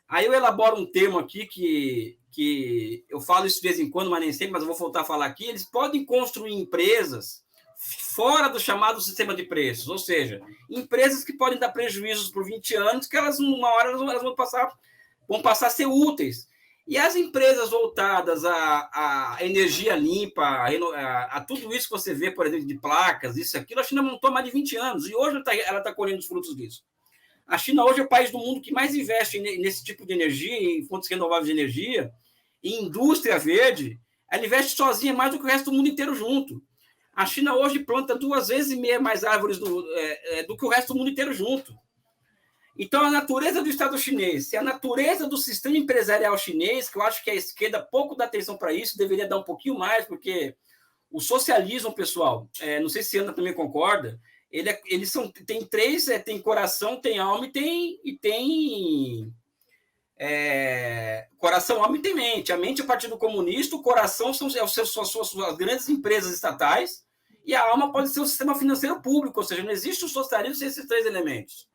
aí eu elaboro um termo aqui que eu falo isso de vez em quando, mas nem sempre, mas eu vou voltar a falar aqui. Eles podem construir empresas fora do chamado sistema de preços, ou seja, empresas que podem dar prejuízos por 20 anos, que elas, uma hora, elas vão passar a ser úteis. E as empresas voltadas à energia limpa, a tudo isso que você vê, por exemplo, de placas, isso e aquilo, a China montou há mais de 20 anos, e hoje ela está colhendo os frutos disso. A China hoje é o país do mundo que mais investe nesse tipo de energia, em fontes renováveis de energia, em indústria verde. Ela investe sozinha mais do que o resto do mundo inteiro junto. A China hoje planta 2,5 vezes mais árvores do que o resto do mundo inteiro junto. Então, a natureza do Estado chinês e a natureza do sistema empresarial chinês, que eu acho que a esquerda pouco dá atenção para isso, deveria dar um pouquinho mais, porque o socialismo, pessoal, não sei se a Ana também concorda, tem três, tem coração, tem alma e tem coração, alma e tem mente. A mente é o Partido Comunista, o coração são as grandes empresas estatais e a alma pode ser o sistema financeiro público, ou seja, não existe o socialismo sem esses três elementos.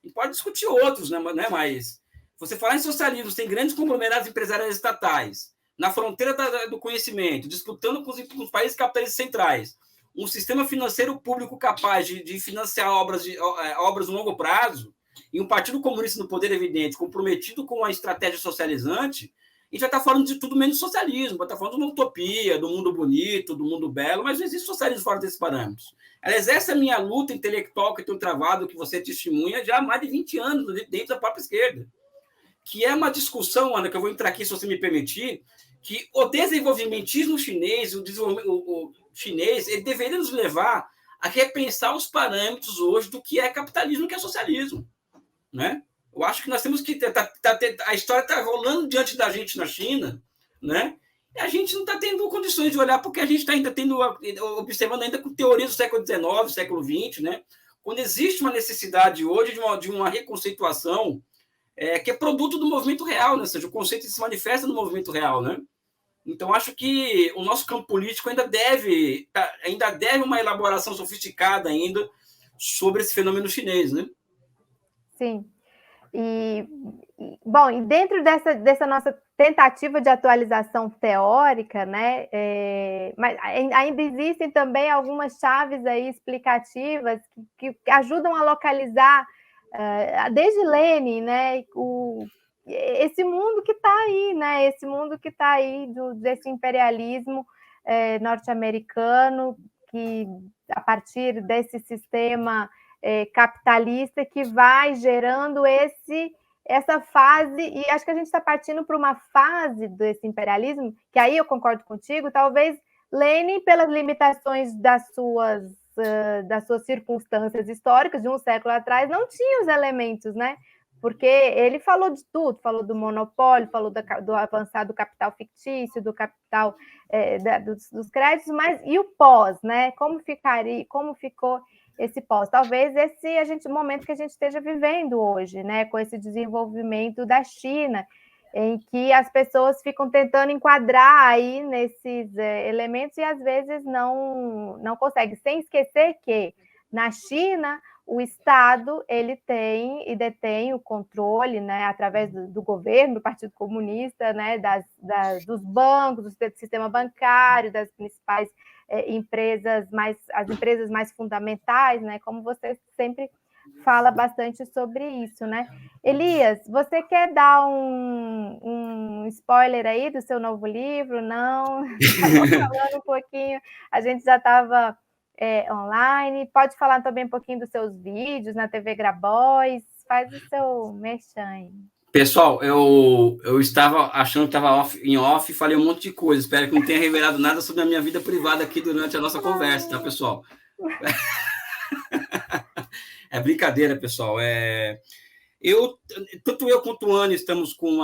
E pode discutir outros, né? Mas você falar em socialismo, tem grandes conglomerados empresariais estatais, na fronteira do conhecimento, disputando com os países capitalistas centrais, um sistema financeiro público capaz de financiar obras no longo prazo, e um partido comunista no poder evidente, comprometido com a estratégia socializante, a gente vai estar falando de tudo menos socialismo, vai estar falando de uma utopia, do mundo bonito, do mundo belo, mas não existe socialismo fora desses parâmetros. Ela exerce a minha luta intelectual que eu tenho travado, que você testemunha já há mais de 20 anos dentro da própria esquerda, que é uma discussão, Ana, que eu vou entrar aqui, se você me permitir, que o desenvolvimentismo chinês, o chinês, ele deveria nos levar a repensar os parâmetros hoje do que é capitalismo e do que é socialismo, né? Eu acho que nós temos que a história está rolando diante da gente na China, né? E a gente não está tendo condições de olhar, porque a gente está ainda observando ainda com teorias do século XIX, século XX, né? Quando existe uma necessidade hoje de uma reconceituação que é produto do movimento real, né? Ou seja, o conceito se manifesta no movimento real, né? Então, acho que o nosso campo político ainda deve uma elaboração sofisticada ainda sobre esse fenômeno chinês, né? Sim. Bom, e dentro dessa nossa tentativa de atualização teórica, né, mas ainda existem também algumas chaves aí explicativas que ajudam a localizar, desde Lenin, né, esse mundo que está aí, né, esse mundo que está aí desse imperialismo norte-americano, que a partir desse sistema capitalista que vai gerando essa fase, e acho que a gente está partindo para uma fase desse imperialismo, que aí eu concordo contigo, talvez Lenin, pelas limitações das suas circunstâncias históricas de um século atrás, não tinha os elementos, né? Porque ele falou de tudo, falou do monopólio, falou do avançado capital fictício, do capital dos créditos, mas e o pós, né? Como ficou esse pós? Talvez esse momento que a gente esteja vivendo hoje, né? Com esse desenvolvimento da China, em que as pessoas ficam tentando enquadrar aí nesses elementos e às vezes não conseguem, sem esquecer que na China o Estado ele tem e detém o controle, né, através do governo, do Partido Comunista, né, dos bancos, do sistema bancário, das principais empresas as empresas mais fundamentais, né, como você sempre fala bastante sobre isso, né? Elias, você quer dar um spoiler aí do seu novo livro? Não? Estava falando um pouquinho, a gente já estava online. Pode falar também um pouquinho dos seus vídeos na TV Grabois. Faz o seu merchan. Pessoal, eu estava achando que estava em off e falei um monte de coisa. Espero que não tenha revelado nada sobre a minha vida privada aqui durante a nossa conversa, tá, pessoal? É brincadeira, pessoal. Tanto eu quanto o Ana estamos com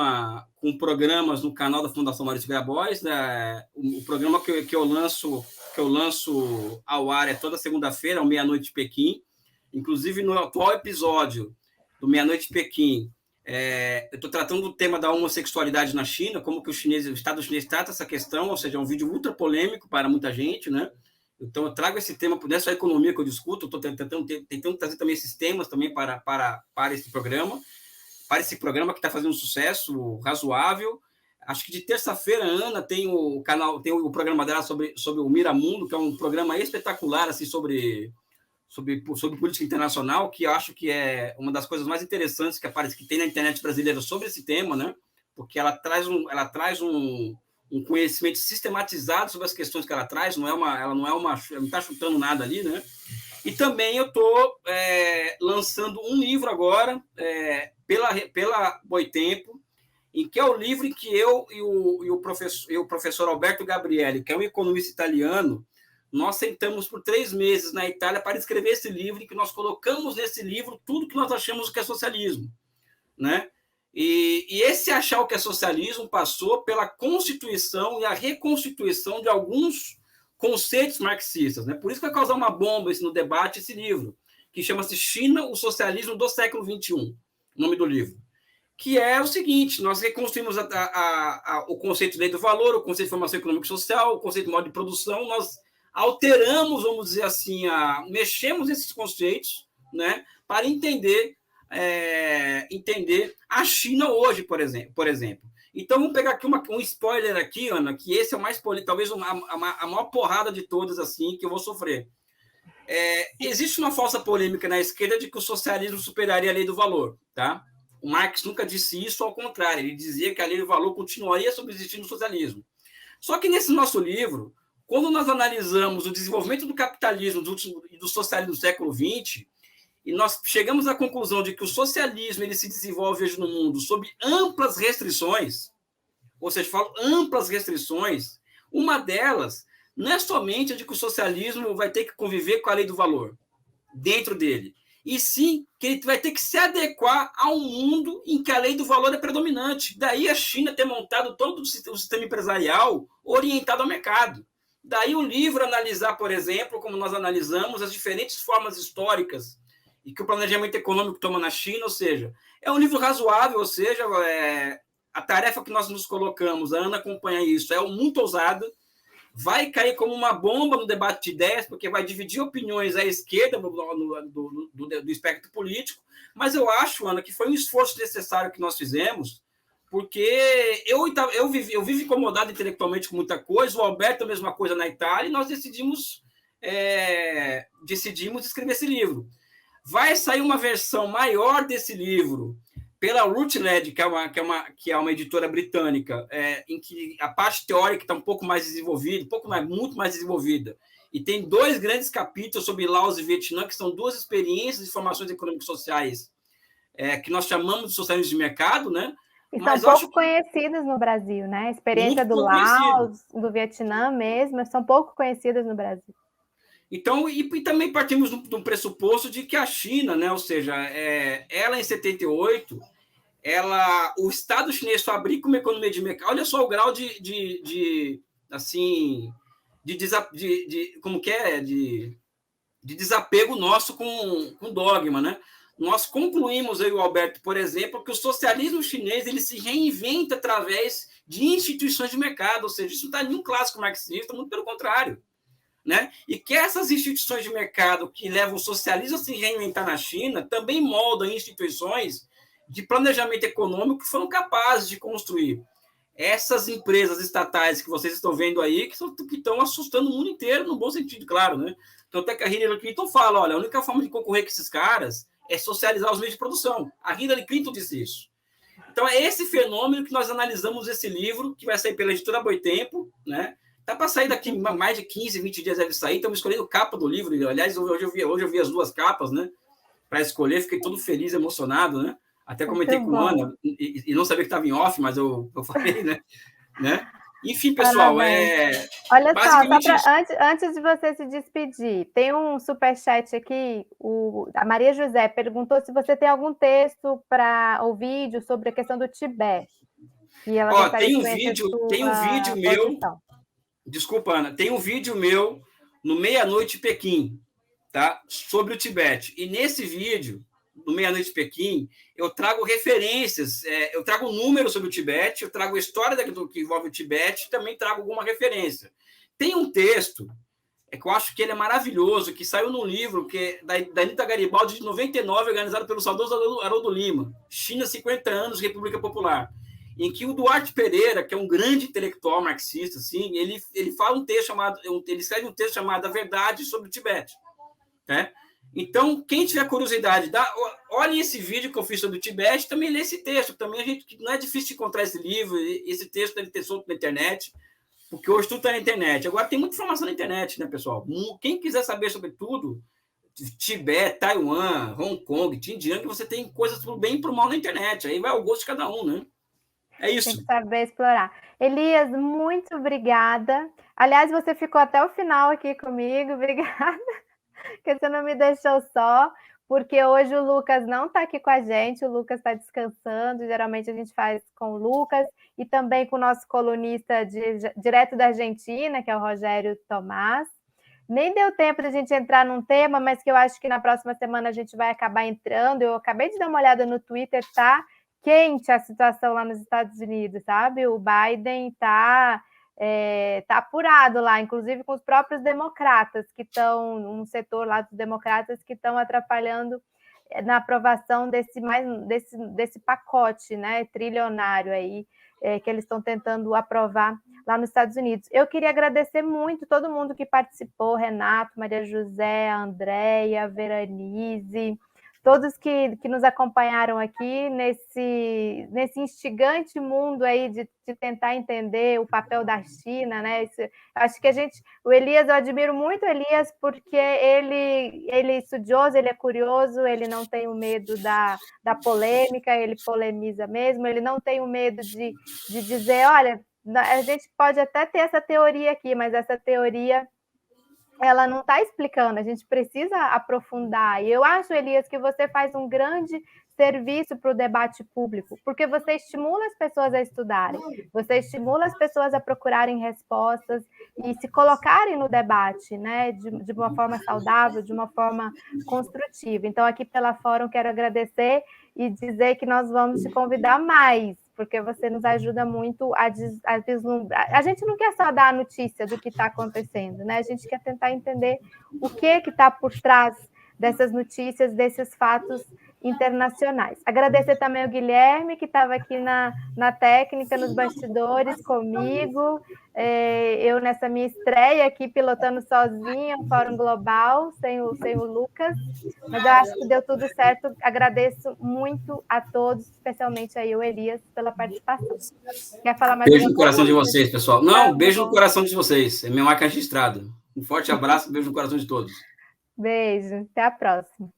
programas no canal da Fundação Maurício Grabois, né? O programa que eu lanço ao ar é toda segunda-feira, ao meia-noite de Pequim. Inclusive, no atual episódio do Meia-Noite de Pequim, eu estou tratando do tema da homossexualidade na China, como que o Estado chinês trata essa questão, ou seja, é um vídeo ultra polêmico para muita gente, né? Então, eu trago esse tema, nessa economia que eu discuto, estou tentando trazer também esses temas também para esse programa, que está fazendo um sucesso razoável. Acho que de terça-feira, a Ana tem o programa dela sobre o Miramundo, que é um programa espetacular assim, sobre política internacional, que eu acho que é uma das coisas mais interessantes que tem na internet brasileira sobre esse tema, né? Porque ela traz um conhecimento sistematizado sobre as questões que ela traz, ela não está chutando nada ali, né? E também eu estou lançando um livro agora, pela Boitempo, em que é o livro em que eu e o professor Alberto Gabrielli, que é um economista italiano, nós sentamos por 3 meses na Itália para escrever esse livro, e que nós colocamos nesse livro tudo que nós achamos que é socialismo, né? E esse achar o que é socialismo passou pela constituição e a reconstituição de alguns conceitos marxistas, né? Por isso que vai causar uma bomba no debate esse livro, que chama-se China, o Socialismo do Século XXI, o nome do livro. Que é o seguinte: nós reconstruímos o conceito de lei do valor, o conceito de formação econômica e social, o conceito de modo de produção, nós alteramos, vamos dizer assim, mexemos nesses conceitos, né, para entender a China hoje, por exemplo. Então, vamos pegar aqui um spoiler aqui, Ana, que esse é o mais talvez a maior porrada de todas, assim, que eu vou sofrer. Existe uma falsa polêmica na esquerda de que o socialismo superaria a lei do valor, tá? O Marx nunca disse isso, ao contrário, ele dizia que a lei do valor continuaria subsistindo no socialismo. Só que nesse nosso livro, quando nós analisamos o desenvolvimento do capitalismo e do socialismo do século XX, e nós chegamos à conclusão de que o socialismo ele se desenvolve hoje no mundo sob amplas restrições, ou seja, falo amplas restrições, uma delas não é somente a de que o socialismo vai ter que conviver com a lei do valor dentro dele, e sim que ele vai ter que se adequar a um mundo em que a lei do valor é predominante. Daí a China ter montado todo o sistema empresarial orientado ao mercado. Daí o livro analisar, por exemplo, como nós analisamos as diferentes formas históricas e que o planejamento econômico toma na China, ou seja, é um livro razoável, ou seja, a tarefa que nós nos colocamos, a Ana acompanha isso, é muito ousada, vai cair como uma bomba no debate de ideias, porque vai dividir opiniões à esquerda do espectro político, mas eu acho, Ana, que foi um esforço necessário que nós fizemos, porque eu vivo incomodado intelectualmente com muita coisa, o Alberto a mesma coisa na Itália, e nós decidimos escrever esse livro. Vai sair uma versão maior desse livro pela Routledge, que é uma editora britânica, em que a parte teórica está um pouco mais desenvolvida, muito mais desenvolvida, e tem 2 grandes capítulos sobre Laos e Vietnã, que são 2 experiências de formações econômicas sociais, que nós chamamos de socialismo de mercado, né? E são pouco conhecidas no Brasil, né? A experiência do Laos, do Vietnã mesmo, são pouco conhecidas no Brasil. Então, e também partimos de um pressuposto de que a China, né, ou seja, ela em 78, o Estado chinês fabrica uma economia de mercado. Olha só o grau de desapego nosso com dogma, né? Nós concluímos, eu e o Alberto, por exemplo, que o socialismo chinês ele se reinventa através de instituições de mercado, ou seja, isso não está em nenhum clássico marxista, muito pelo contrário. Né? E que essas instituições de mercado que levam o socialismo a se reinventar na China também moldam instituições de planejamento econômico que foram capazes de construir essas empresas estatais que vocês estão vendo aí, que estão assustando o mundo inteiro, no bom sentido, claro. Né? Então, até que a Hillary Clinton fala, olha, a única forma de concorrer com esses caras é socializar os meios de produção. A Hillary Clinton disse isso. Então, é esse fenômeno que nós analisamos nesse livro, que vai sair pela editora Boitempo, né? Tá para sair daqui mais de 15, 20 dias deve sair. Estamos escolhendo capa do livro. Aliás, hoje eu vi as 2 capas, né? Para escolher, fiquei todo feliz, emocionado, né? Até comentei com a Ana, e não sabia que estava em off, mas eu falei, né? Enfim, pessoal, olha só antes de você se despedir, tem um superchat aqui, a Maria José perguntou se você tem algum texto ou vídeo sobre a questão do Tibete. E ela tem um vídeo meu. Desculpa, Ana, tem um vídeo meu no Meia-Noite Pequim, tá? Sobre o Tibete. E nesse vídeo, no Meia-Noite Pequim, eu trago referências, eu trago números sobre o Tibete, eu trago a história daquilo que envolve o Tibete, também trago alguma referência. Tem um texto, que eu acho que ele é maravilhoso, que saiu num livro que da Anita Garibaldi, de 99, organizado pelo saudoso Haroldo Lima, China, 50 anos, República Popular, em que o Duarte Pereira, que é um grande intelectual marxista, assim, ele fala ele escreve um texto chamado A Verdade sobre o Tibete. Né? Então, quem tiver curiosidade, olhe esse vídeo que eu fiz sobre o Tibete, também lê esse texto. Também não é difícil de encontrar esse livro, esse texto deve ter solto na internet, porque hoje tudo está na internet. Agora tem muita informação na internet, né, pessoal? Quem quiser saber sobre tudo, Tibete, Taiwan, Hong Kong, Xinjiang, que você tem coisas pro bem e pro mal na internet. Aí vai ao gosto de cada um, né? É isso. Tem que saber explorar. Elias, muito obrigada. Aliás, você ficou até o final aqui comigo. Obrigada, que você não me deixou só, porque hoje o Lucas não está aqui com a gente, o Lucas está descansando. Geralmente a gente faz com o Lucas e também com o nosso colunista direto da Argentina, que é o Rogério Tomás. Nem deu tempo de a gente entrar num tema, mas que eu acho que na próxima semana a gente vai acabar entrando. Eu acabei de dar uma olhada no Twitter, tá quente a situação lá nos Estados Unidos, sabe? O Biden tá apurado lá, inclusive com os próprios democratas que estão, um setor lá dos democratas que estão atrapalhando na aprovação desse pacote, né, trilionário aí, que eles estão tentando aprovar lá nos Estados Unidos. Eu queria agradecer muito todo mundo que participou, Renato, Maria José, Andréia, Veranize, todos que nos acompanharam aqui nesse instigante mundo aí de tentar entender o papel da China, né? Acho que o Elias, eu admiro muito o Elias, porque ele é estudioso, ele é curioso, ele não tem o medo da polêmica, ele polemiza mesmo, ele não tem o medo de dizer, olha, a gente pode até ter essa teoria aqui, mas essa teoria ela não está explicando, a gente precisa aprofundar. E eu acho, Elias, que você faz um grande serviço para o debate público, porque você estimula as pessoas a estudarem, você estimula as pessoas a procurarem respostas e se colocarem no debate, né, de uma forma saudável, de uma forma construtiva. Então, aqui pela Fórum, quero agradecer e dizer que nós vamos te convidar mais, porque você nos ajuda muito a vislumbrar. A gente não quer só dar a notícia do que está acontecendo, né? A gente quer tentar entender o que está por trás dessas notícias, desses fatos internacionais. Agradecer também ao Guilherme, que estava aqui na técnica, nos bastidores comigo. Eu, nessa minha estreia aqui, pilotando sozinha o Fórum Global, sem o Lucas, mas eu acho que deu tudo certo. Agradeço muito a todos, especialmente aí o Elias, pela participação. Quer falar mais Beijo no coração de vocês, pessoal. Não, beijo no coração de vocês. É minha marca registrada. Um forte abraço, beijo no coração de todos. Beijo, até a próxima.